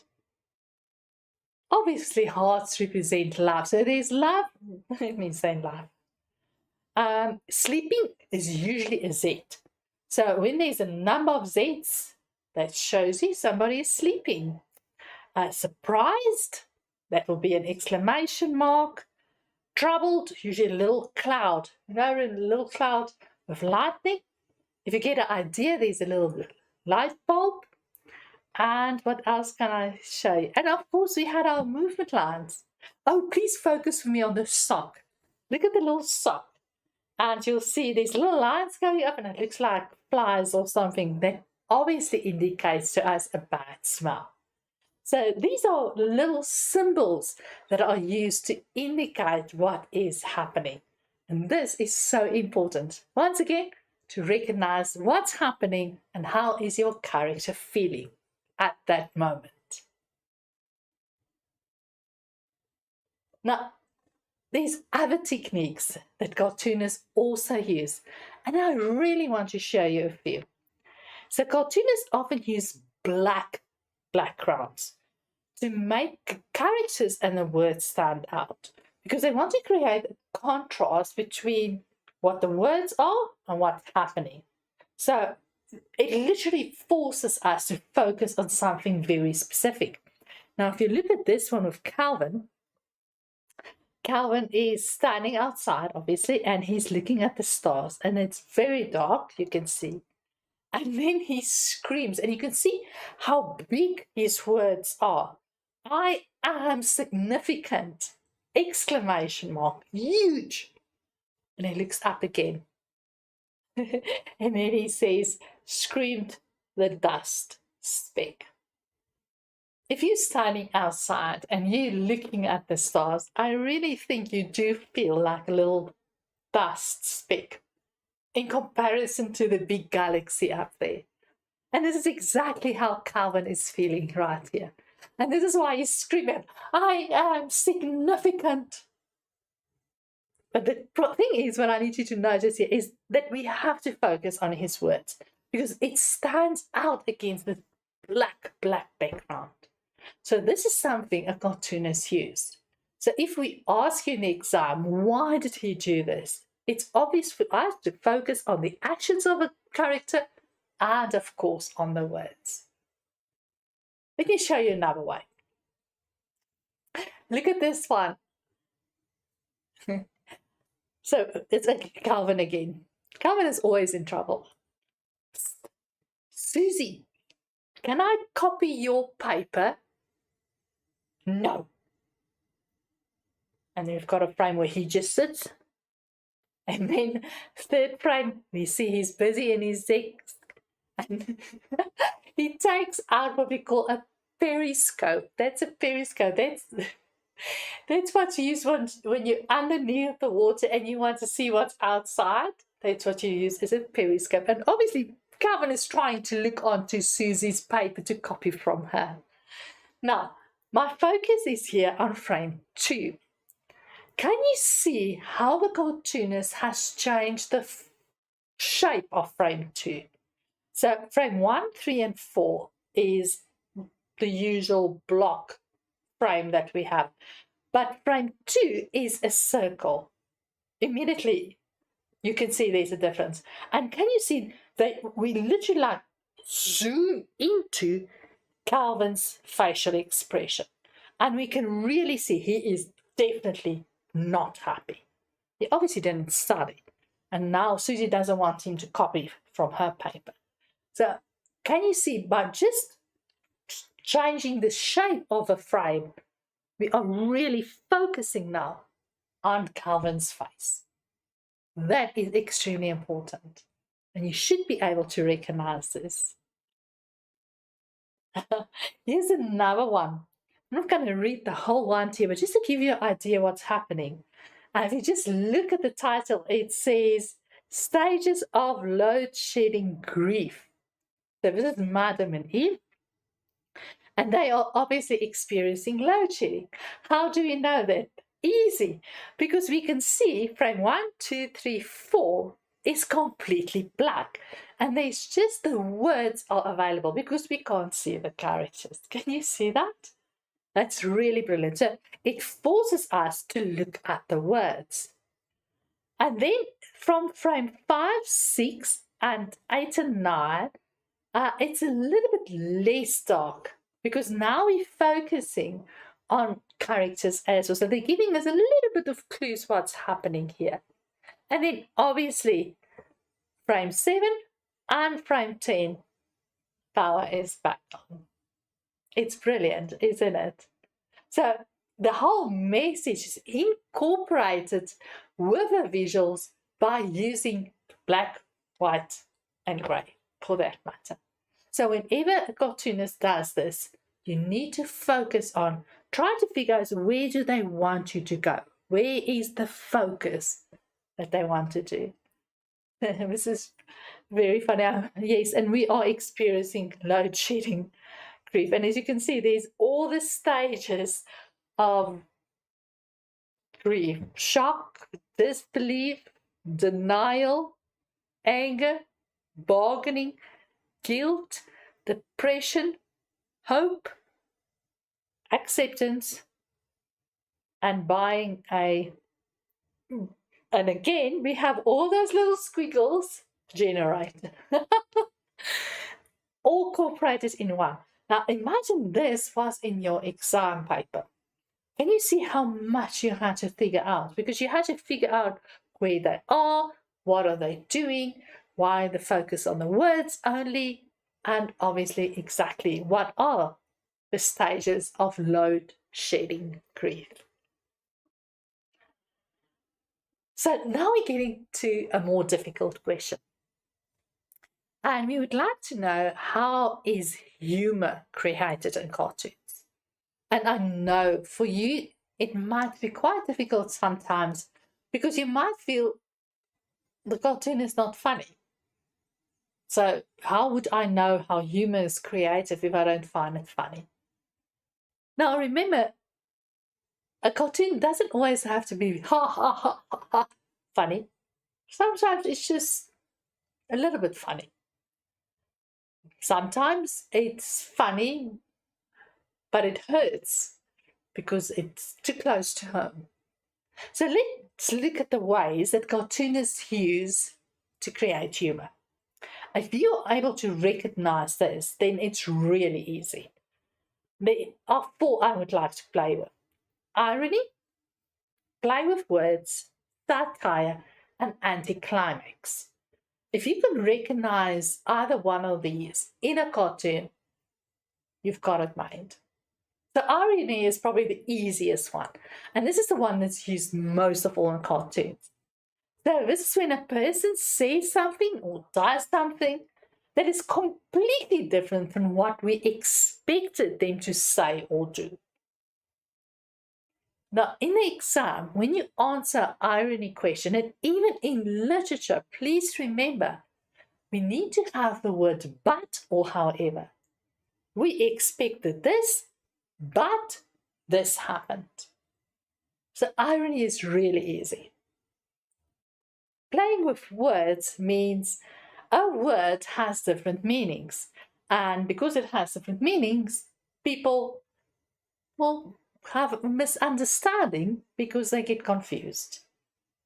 Obviously, hearts represent love. So there's love. It means saying love. Sleeping is usually a Z. So when there's a number of Zs, that shows you somebody is sleeping. Surprised, that will be an exclamation mark. Troubled, usually a little cloud. You know, a little cloud with lightning. If you get an idea, there's a little light bulb. And what else can I show you? And of course, we had our movement lines. Oh, please focus for me on the sock. Look at the little sock. And you'll see these little lines going up, and it looks like flies or something. That obviously indicates to us a bad smell. So these are little symbols that are used to indicate what is happening. And this is so important. Once again, to recognize what's happening and how is your character feeling at that moment. Now, there's other techniques that cartoonists also use, and I really want to show you a few. So cartoonists often use black backgrounds to make characters and the words stand out, because they want to create a contrast between what the words are and what's happening. So it literally forces us to focus on something very specific. Now, if you look at this one with Calvin Calvin is standing outside, obviously, and he's looking at the stars, and it's very dark, you can see. And then he screams, and you can see how big his words are. I am significant! Exclamation mark, huge! And he looks up again. And then he says, screamed the dust speck. If you're standing outside and you're looking at the stars, I really think you do feel like a little dust speck in comparison to the big galaxy up there. And this is exactly how Calvin is feeling right here. And this is why he's screaming, I am significant. But the thing is, what I need you to notice here is that we have to focus on his words because it stands out against the black background. So this is something a cartoonist used. So if we ask you in the exam, why did he do this? It's obvious for us to focus on the actions of a character and, of course, on the words. Let me show you another way. Look at this one. So it's Calvin again. Calvin is always in trouble. Susie, can I copy your paper? No. And then we've got a frame where he just sits. And then third frame, we see he's busy in his desk. And he takes out what we call a periscope. That's a periscope. That's what you use when you're underneath the water and you want to see what's outside. That's what you use as a periscope. And obviously, Calvin is trying to look onto Susie's paper to copy from her. Now, my focus is here on frame 2. Can you see how the cartoonist has changed the shape of frame 2? So frame 1, 3, and 4 is the usual block frame that we have. But frame 2 is a circle. Immediately, you can see there's a difference. And can you see that we literally like zoom into Calvin's facial expression? And we can really see he is definitely not happy. He obviously didn't study. And now Susie doesn't want him to copy from her paper. So can you see by just changing the shape of a frame, we are really focusing now on Calvin's face. That is extremely important. And you should be able to recognize this. Here's another one. I'm not going to read the whole one to you, but just to give you an idea what's happening. And if you just look at the title, it says Stages of Load Shedding Grief. So this is Adam and Eve. And they are obviously experiencing load shedding. How do we know that? Easy, because we can see frame 1, 2, 3, 4 is completely black. And there's just the words are available because we can't see the characters. Can you see that? That's really brilliant. So it forces us to look at the words. And then from frame 5, 6, and 8 and 9, it's a little bit less dark because now we're focusing on characters as well. So they're giving us a little bit of clues what's happening here. And then obviously frame 7 and frame 10, power is back on. It's brilliant, isn't it? So the whole message is incorporated with the visuals by using black, white, and grey, for that matter. So whenever a cartoonist does this, you need to focus on trying to figure out where do they want you to go? Where is the focus that they want to do? This is very funny. Yes, and we are experiencing load shedding grief. And as you can see, there's all the stages of grief: shock, disbelief, denial, anger, bargaining, guilt, depression, hope, acceptance, and buying a. And again, we have all those little squiggles generated, all incorporated in one. Now, imagine this was in your exam paper. Can you see how much you had to figure out? Because you had to figure out where they are, what are they doing, why the focus on the words only, and obviously exactly what are the stages of load shedding grief. So now we're getting to a more difficult question. And we would like to know, how is humor created in cartoons? And I know for you, it might be quite difficult sometimes because you might feel the cartoon is not funny. So, how would I know how humor is created if I don't find it funny? Now, remember, a cartoon doesn't always have to be ha ha ha ha ha funny. Sometimes it's just a little bit funny. Sometimes it's funny, but it hurts because it's too close to home. So let's look at the ways that cartoonists use to create humor. If you're able to recognize this, then it's really easy. There are four I would like to play with: irony, play with words, satire, and anticlimax. If you can recognize either one of these in a cartoon, you've got it made. So irony is probably the easiest one. And this is the one that's used most of all in cartoons. So this is when a person says something or does something that is completely different from what we expected them to say or do. Now, in the exam, when you answer an irony question, and even in literature, please remember, we need to have the word but or however. We expected this, but this happened. So irony is really easy. Playing with words means a word has different meanings. And because it has different meanings, people will have a misunderstanding because they get confused.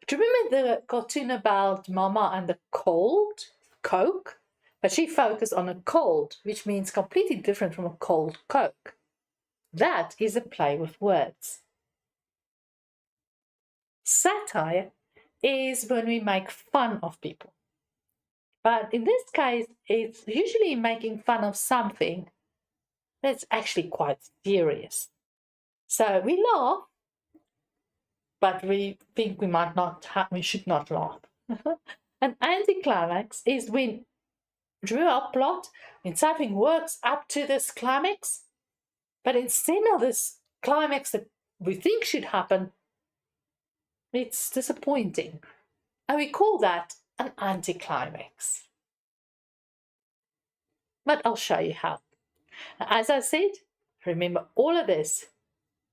Do you remember the cartoon about Mama and the cold Coke? But she focused on a cold, which means completely different from a cold Coke. That is a play with words. Satire is when we make fun of people. But in this case, it's usually making fun of something that's actually quite serious. So we laugh, but we think we should not laugh. An anticlimax is when, remember our plot, when something works up to this climax, but instead of this climax that we think should happen, it's disappointing. And we call that an anticlimax. But I'll show you how. As I said, remember all of this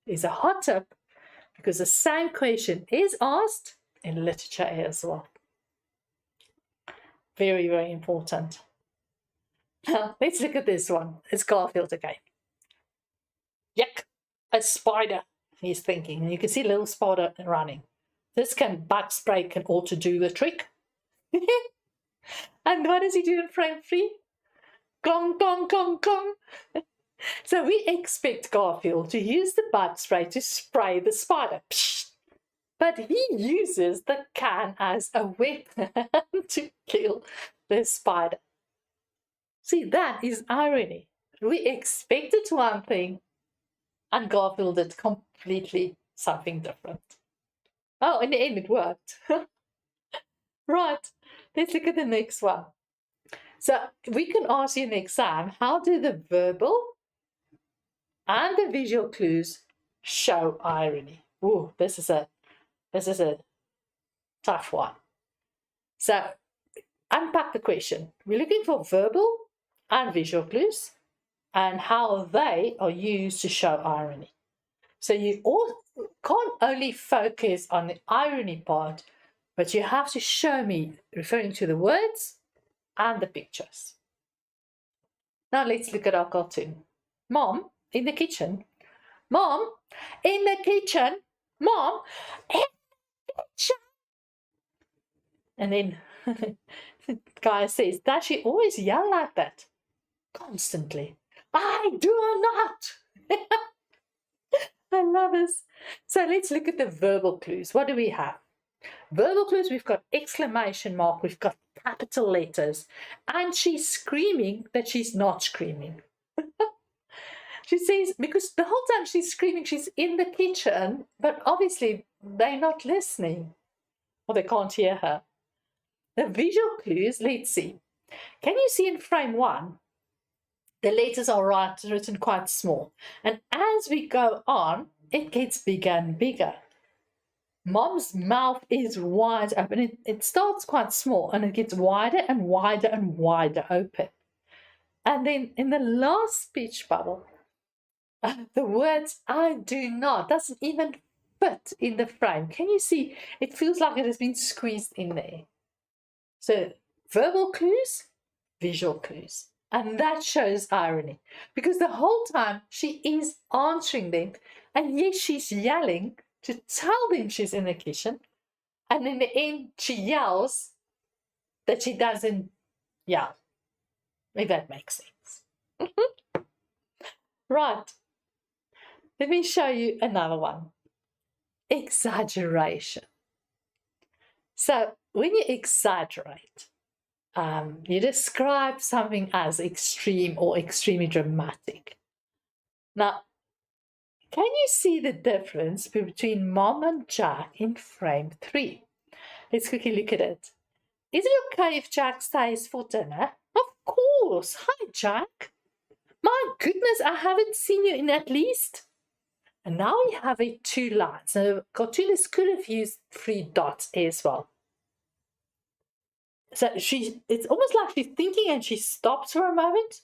is a hot tip because the same question is asked in literature as well. Very, very important. Now, let's look at this one. It's Garfield again. Yuck, a spider, he's thinking. And you can see a little spider running. This bug spray can also do the trick. And what does he do in frame 3? Clong, clong, clong, clong. So we expect Garfield to use the bug spray to spray the spider. Psh! But he uses the can as a weapon to kill the spider. See, that is irony. We expected one thing and Garfield did completely something different. Oh, in the end it worked. Right, let's look at the next one. So we can ask you in the exam, how do the verbal and the visual clues show irony? Ooh, this is a tough one. So unpack the question. We're looking for verbal and visual clues and how they are used to show irony. So you can't only focus on the irony part, but you have to show me referring to the words and the pictures. Now let's look at our cartoon. Mom, in the kitchen. Mom, in the kitchen. Mom, in the kitchen. And then the guy says, does she always yell like that? Constantly. I do not. I love this. So let's look at the verbal clues. What do we have? Verbal clues, we've got exclamation mark, we've got capital letters, and she's screaming that she's not screaming. She says, because the whole time she's screaming, she's in the kitchen, but obviously they're not listening or they can't hear her. The visual clues, let's see. Can you see in frame 1? The letters are written quite small. And as we go on, it gets bigger and bigger. Mom's mouth is wide open. It starts quite small and it gets wider and wider and wider open. And then in the last speech bubble, the words I do not doesn't even fit in the frame. Can you see? It feels like it has been squeezed in there. So verbal clues, visual clues. And that shows irony because the whole time she is answering them. And yes, she's yelling to tell them she's in the kitchen. And in the end, she yells that she doesn't yell. If that makes sense. Right. Let me show you another one. Exaggeration. So when you exaggerate, you describe something as extreme or extremely dramatic. Now, can you see the difference between Mom and Jack in frame 3? Let's quickly look at it. Is it okay if Jack stays for dinner? Of course. Hi, Jack. My goodness, I haven't seen you in at least. And now we have a 2 lines. So cartoonist could have used 3 dots as well. So it's almost like she's thinking and she stops for a moment.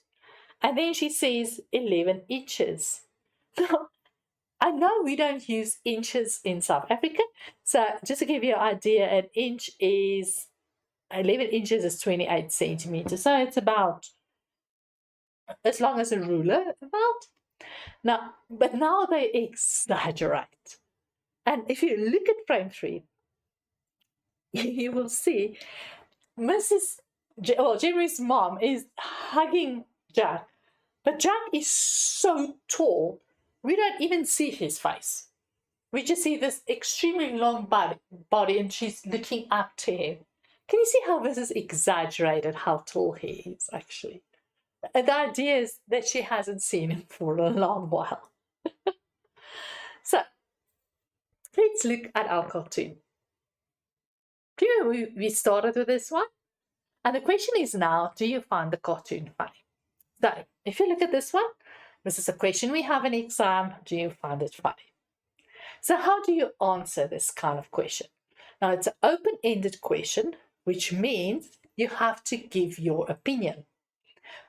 And then she says 11 inches. Now, I know we don't use inches in South Africa. So just to give you an idea, an inch is 11 inches is 28 centimeters. So it's about as long as a ruler, about. Now, but now they exaggerate. And if you look at frame 3, you will see Jeremy's mom is hugging Jack. But Jack is so tall, we don't even see his face. We just see this extremely long body and she's looking up to him. Can you see how this is exaggerated, how tall he is, actually? And the idea is that she hasn't seen him for a long while. So, let's look at our cartoon. Clearly, we started with this one. And the question is now, do you find the cartoon funny? So, if you look at this one, this is a question we have in exam. Do you find it funny? So, how do you answer this kind of question? Now, it's an open-ended question, which means you have to give your opinion.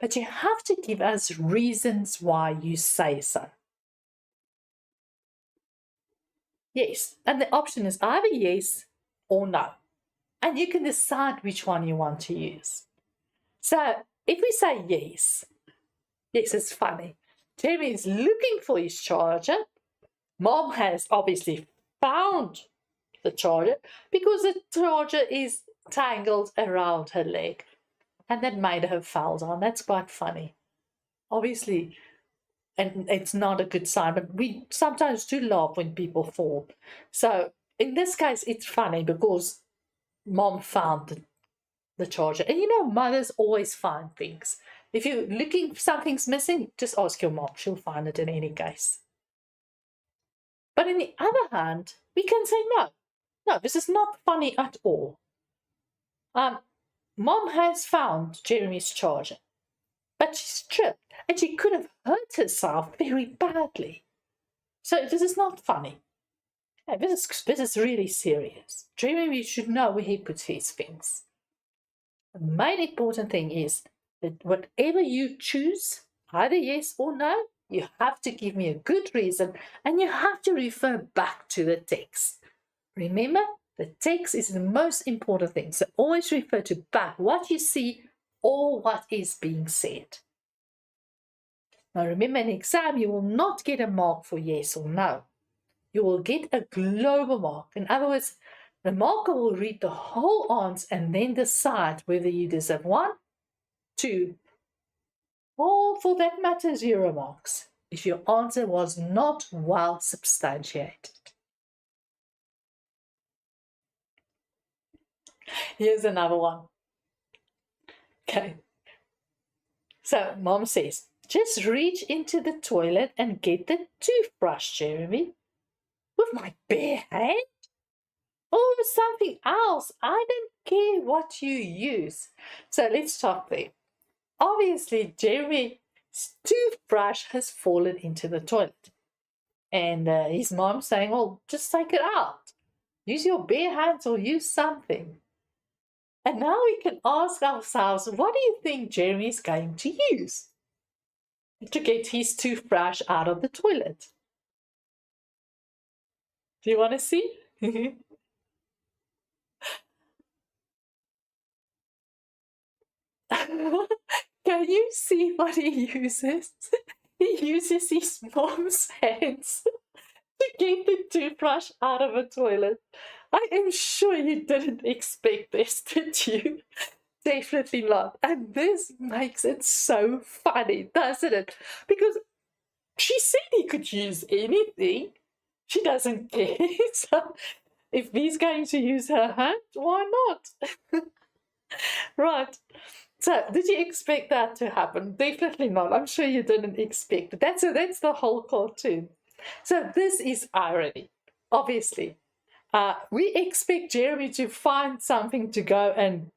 But you have to give us reasons why you say so. Yes, and the option is either yes or no. And you can decide which one you want to use. So if we say yes, it's funny. Jeremy is looking for his charger. Mom has obviously found the charger because the charger is tangled around her leg. And that made her fall down. That's quite funny. Obviously, and it's not a good sign, but we sometimes do laugh when people fall. So in this case, it's funny because Mom found the charger. And you know, mothers always find things. If you're looking, something's missing, just ask your mom. She'll find it in any case. But on the other hand, we can say no. No, this is not funny at all. Mom has found Jeremy's charger, but she's tripped and she could have hurt herself very badly. So this is not funny. This is really serious. Jeremy should know where he puts his things. The main important thing is that whatever you choose, either yes or no, you have to give me a good reason and you have to refer back to the text. Remember, the text is the most important thing. So always refer to back what you see or what is being said. Now remember, in exam, you will not get a mark for yes or no. You will get a global mark. In other words, the marker will read the whole answer and then decide whether you deserve 1, 2, or for that matter, 0 marks. if your answer was not well substantiated. Here's another one. Okay. So mom says, just reach into the toilet and get the toothbrush, Jeremy. With my bare hand? Or with something else? I don't care what you use. So let's stop there. Obviously, Jeremy's toothbrush has fallen into the toilet. And his mom saying, well, just take it out. Use your bare hands or use something. And now we can ask ourselves, what do you think Jeremy's going to use to get his toothbrush out of the toilet? Do you want to see? Can you see what he uses? He uses his mom's hands to get the toothbrush out of a toilet. I am sure you didn't expect this, did you? Definitely not. And this makes it so funny, doesn't it? Because she said he could use anything. She doesn't care. So if he's going to use her hand, why not? Right. So, did you expect that to happen? Definitely not. I'm sure you didn't expect it. That's the whole cartoon. So, this is irony, obviously. We expect Jeremy to find something to go and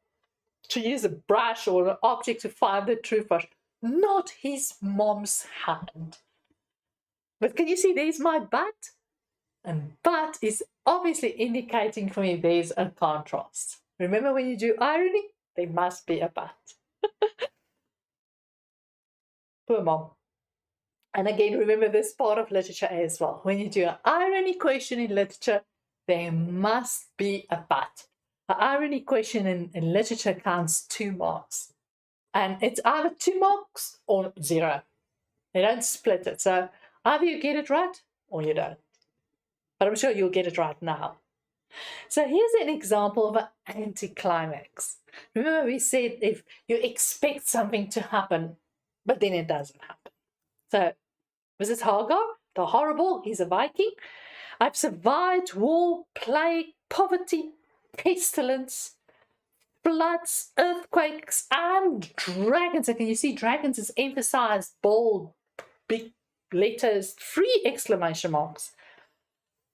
to use a brush or an object to find the toothbrush, not his mom's hand. But can you see there's my but? And but is obviously indicating for me there's a contrast. Remember when you do irony, there must be a but. Poor mom. And again, remember this part of literature as well. When you do an irony question in literature, there must be a but. An irony question in literature counts 2 marks. And it's either 2 marks or 0. They don't split it. So either you get it right or you don't. But I'm sure you'll get it right now. So here's an example of an anticlimax. Remember we said if you expect something to happen, but then it doesn't happen. So was it Hagar? The horrible, he's a Viking. I've survived war, plague, poverty, pestilence, floods, earthquakes, and dragons. And can you see dragons is emphasized, bold, big letters, 3 exclamation marks.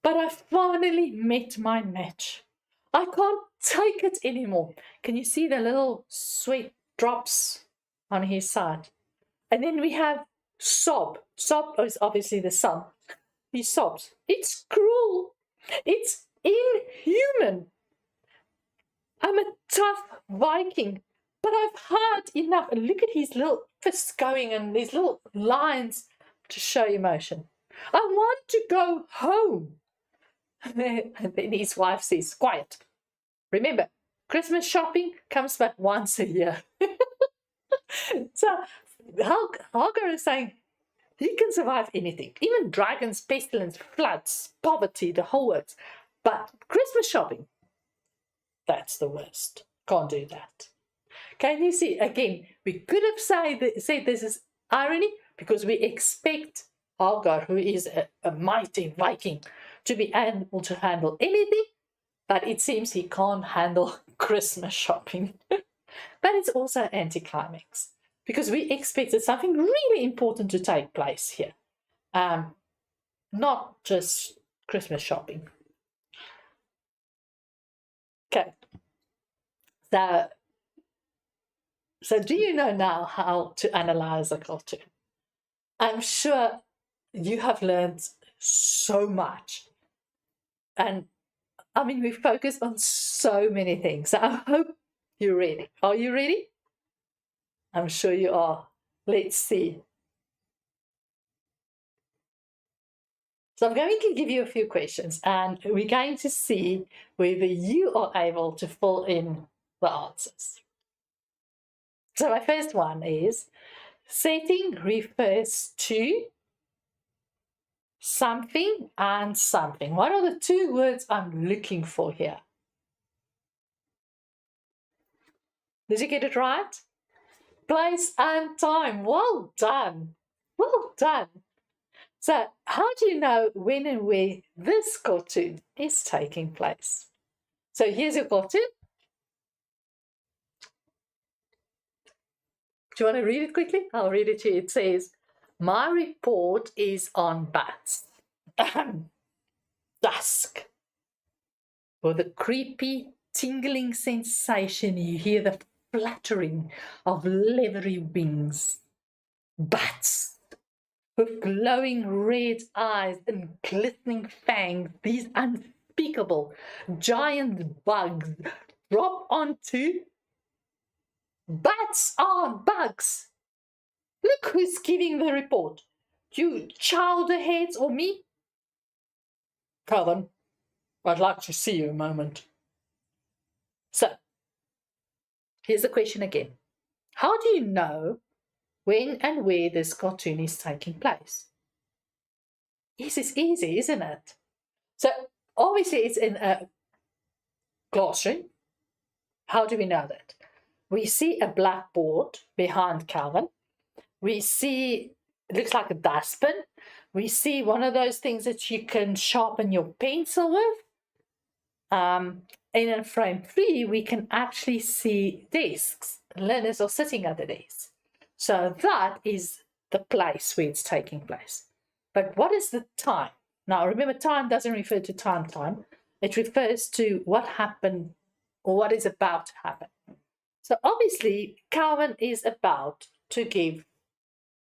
But I finally met my match. I can't take it anymore. Can you see the little sweat drops on his side? And then we have sob. Sob is obviously the sun. He sobs. It's cruel. It's inhuman. I'm a tough Viking, but I've had enough. And look at his little fists going and these little lines to show emotion. I want to go home. And then his wife says, quiet. Remember, Christmas shopping comes back once a year. So Hagar is saying he can survive anything, even dragons, pestilence, floods, poverty, the whole works. But Christmas shopping, that's the worst. Can't do that. Can you see? Again, we could have said this is irony because we expect Hagar, who is a mighty Viking, to be able to handle anything, but it seems he can't handle Christmas shopping. But it's also anticlimax because we expected something really important to take place here, not just Christmas shopping. Okay, so do you know now how to analyze a cartoon? I'm sure you have learned so much. And I mean, we focused on so many things. So I hope you're ready. Are you ready? I'm sure you are. Let's see. So I'm going to give you a few questions and we're going to see whether you are able to fill in the answers. So my first one is setting refers to something and something. What are the 2 words I'm looking for here? Did you get it right? Place and time. Well done. Well done. So, how do you know when and where this cartoon is taking place? So, here's your cartoon. Do you want to read it quickly? I'll read it to you. It says, "My report is on bats." Dusk. With a creepy, tingling sensation, you hear the fluttering of leathery wings. Bats with glowing red eyes and glistening fangs, these unspeakable giant bugs drop onto. Bats are bugs. Look who's giving the report. You chowderheads or me? Calvin, I'd like to see you a moment. So, here's the question again. How do you know when and where this cartoon is taking place? Yes, it's easy, isn't it? So, obviously, it's in a classroom. How do we know that? We see a blackboard behind Calvin. We see, it looks like a dustbin. We see one of those things that you can sharpen your pencil with. And in frame 3, we can actually see desks. Learners are sitting at the desks. So that is the place where it's taking place. But what is the time? Now, remember, time doesn't refer to time. It refers to what happened or what is about to happen. So obviously, Calvin is about to give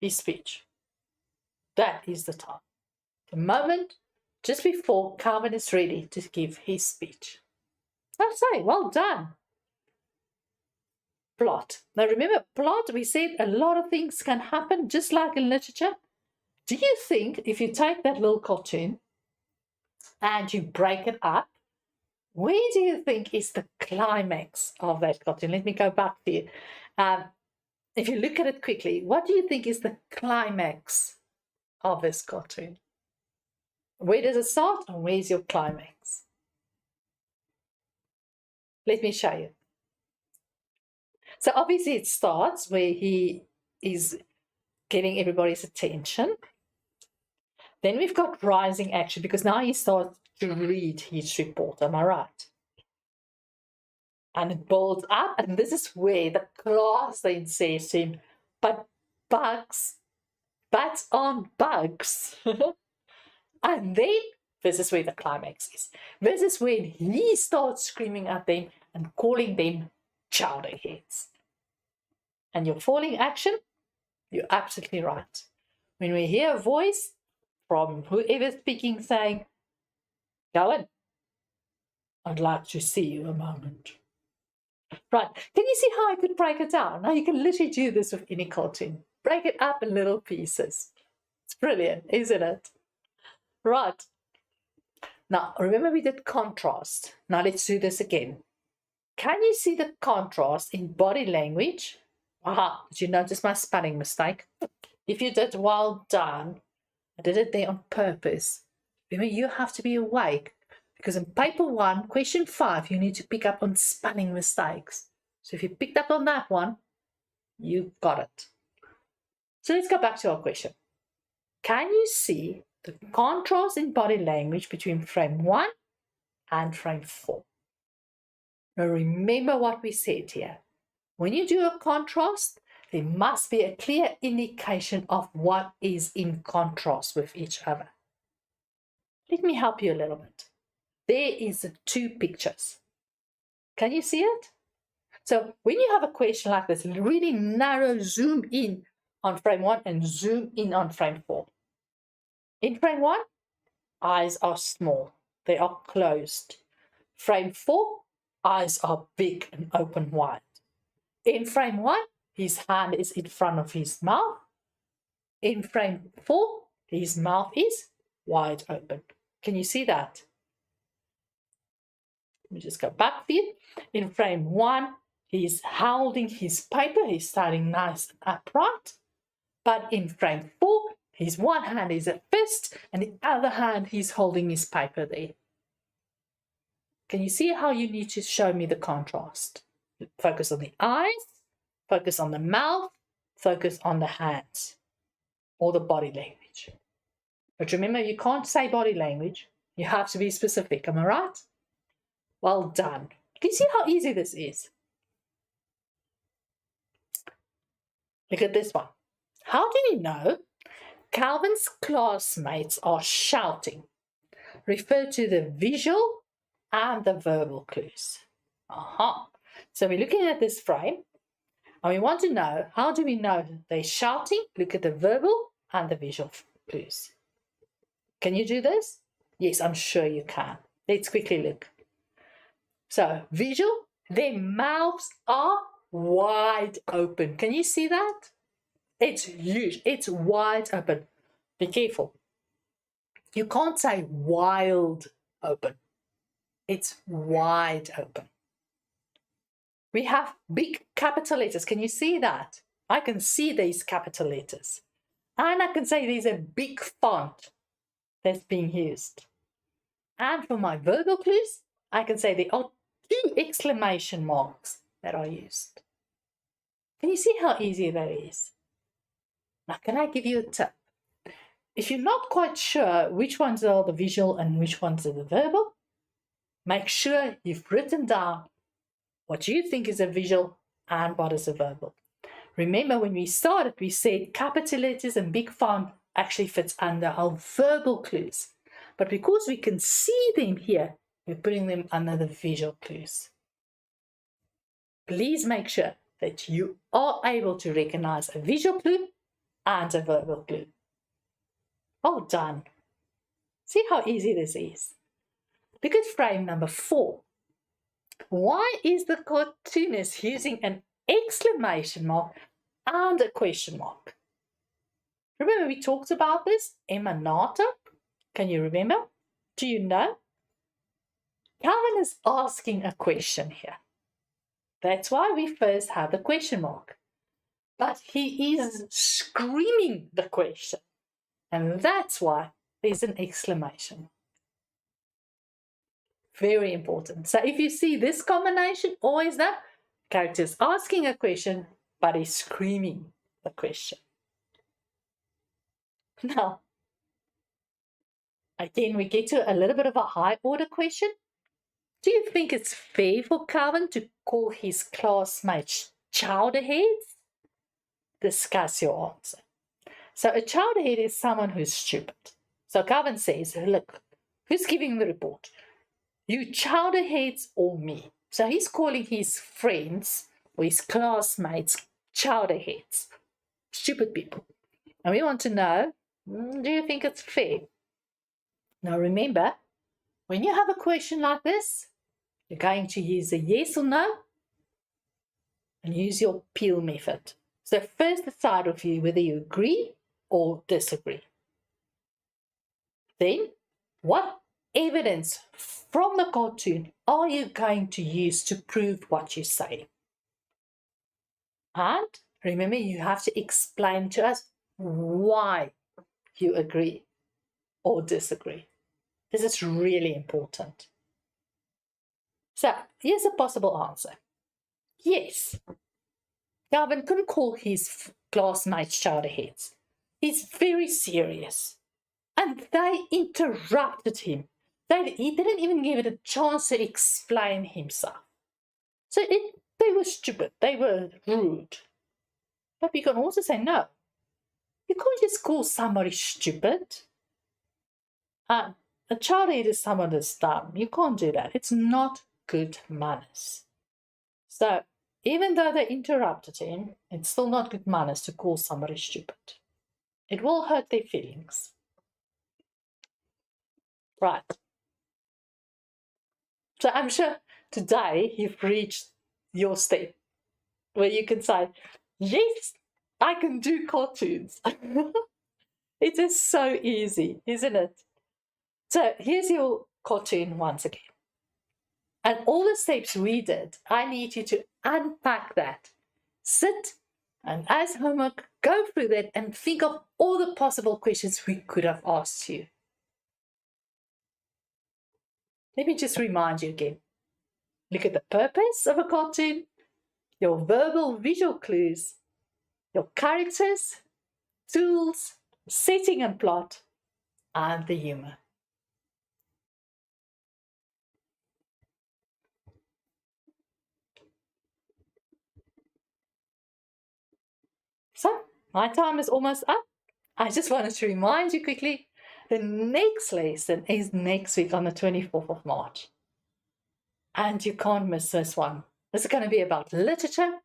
his speech. That is the time. The moment just before Calvin is ready to give his speech. I say, well done. Plot. Now remember, plot, we said a lot of things can happen, just like in literature. Do you think if you take that little cartoon and you break it up, where do you think is the climax of that cartoon? Let me go back to you. If you look at it quickly, what do you think is the climax of this cartoon? Where does it start and where's your climax? Let me show you. So obviously it starts where he is getting everybody's attention. Then we've got rising action because now he starts to read his report. Am I right? And it builds up, and this is where the class then says to him, but bats aren't bugs. And then this is where the climax is. This is when he starts screaming at them and calling them chowderheads. And your falling action, you're absolutely right. When we hear a voice from whoever's speaking saying, Calvin, I'd like to see you a moment. Right, can you see how I could break it down? Now you can literally do this with any cartoon. Break it up in little pieces. It's brilliant, isn't it? Right. Now, remember we did contrast. Now let's do this again. Can you see the contrast in body language? Aha, did you notice my spelling mistake? If you did, well done. I did it there on purpose. Remember, you have to be awake because in paper 1, question 5, you need to pick up on spelling mistakes. So if you picked up on that one, you got it. So let's go back to our question. Can you see the contrast in body language between frame 1 and frame 4? Now remember what we said here. When you do a contrast, there must be a clear indication of what is in contrast with each other. Let me help you a little bit. There is 2 pictures. Can you see it? So when you have a question like this, really narrow, zoom in on frame 1 and zoom in on frame 4. In frame 1, eyes are small. They are closed. Frame 4, eyes are big and open wide. In frame 1, his hand is in front of his mouth. In frame 4, his mouth is wide open. Can you see that? Let me just go back for you. In frame 1, he's holding his paper. He's standing nice and upright. But in frame 4, his one hand is a fist and the other hand he's holding his paper there. Can you see how you need to show me the contrast? Focus on the eyes, focus on the mouth, focus on the hands or the body language. But remember, you can't say body language. You have to be specific. Am I right? Well done. Can you see how easy this is? Look at this one. How do you know Calvin's classmates are shouting? Refer to the visual and the verbal clues. Aha. So we're looking at this frame and we want to know, how do we know they're shouting? Look at the verbal and the visual clues. Can you do this? Yes, I'm sure you can. Let's quickly look. So visual, their mouths are wide open. Can you see that? It's huge. It's wide open. Be careful. You can't say wild open. It's wide open. We have big capital letters. Can you see that? I can see these capital letters. And I can say there's a big font that's being used. And for my verbal clues, I can say there are 2 exclamation marks that are used. Can you see how easy that is? Now, can I give you a tip? If you're not quite sure which ones are the visual and which ones are the verbal, make sure you've written down what you think is a visual and what is a verbal. Remember, when we started, we said capital letters and big font actually fits under our verbal clues. But because we can see them here, we're putting them under the visual clues. Please make sure that you are able to recognize a visual clue and a verbal clue. Well done. See how easy this is. Look at frame number 4. Why is the cartoonist using an exclamation mark and a question mark? Remember we talked about this? Emanata? Can you remember? Do you know? Calvin is asking a question here. That's why we first have the question mark. But he is screaming the question. And that's why there's an exclamation. Very important. So if you see this combination, always the character is asking a question, but he's screaming the question. Now, again, we get to a little bit of a high order question. Do you think it's fair for Calvin to call his classmates chowderheads? Discuss your answer. So a chowderhead is someone who's stupid. So Calvin says, look, who's giving the report? You chowderheads or me? So he's calling his friends or his classmates chowderheads, stupid people. And we want to know, do you think it's fair? Now remember, when you have a question like this, you're going to use a yes or no and use your peel method. So first decide with you whether you agree or disagree. Then, what evidence from the cartoon are you going to use to prove what you say? And remember, you have to explain to us why you agree or disagree. This is really important. So, here's a possible answer. Yes, Calvin couldn't call his classmates chowderheads. He's very serious. And they interrupted him. He didn't even give it a chance to explain himself. So they were stupid. They were rude. But we can also say, no, you can't just call somebody stupid. A childhead is someone that's dumb. You can't do that. It's not good manners. So even though they interrupted him, it's still not good manners to call somebody stupid. It will hurt their feelings. Right. So I'm sure today you've reached your step where you can say, yes, I can do cartoons. It is so easy, isn't it? So here's your cartoon once again. And all the steps we did, I need you to unpack that. Sit and as homework, go through that and think of all the possible questions we could have asked you. Let me just remind you again. Look at the purpose of a cartoon, your verbal visual clues, your characters, tools, setting and plot, and the humor. So, my time is almost up. I just wanted to remind you quickly, the next lesson is next week on the 24th of March. And you can't miss this one. This is going to be about literature,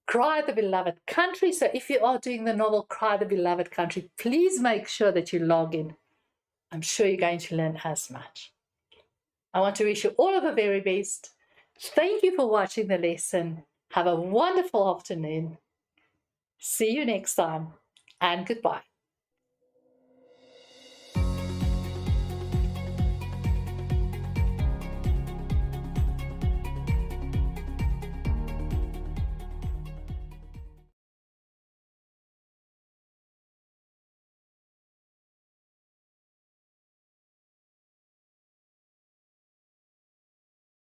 Cry the Beloved Country. So if you are doing the novel Cry the Beloved Country, please make sure that you log in. I'm sure you're going to learn as much. I want to wish you all of the very best. Thank you for watching the lesson. Have a wonderful afternoon. See you next time, and goodbye.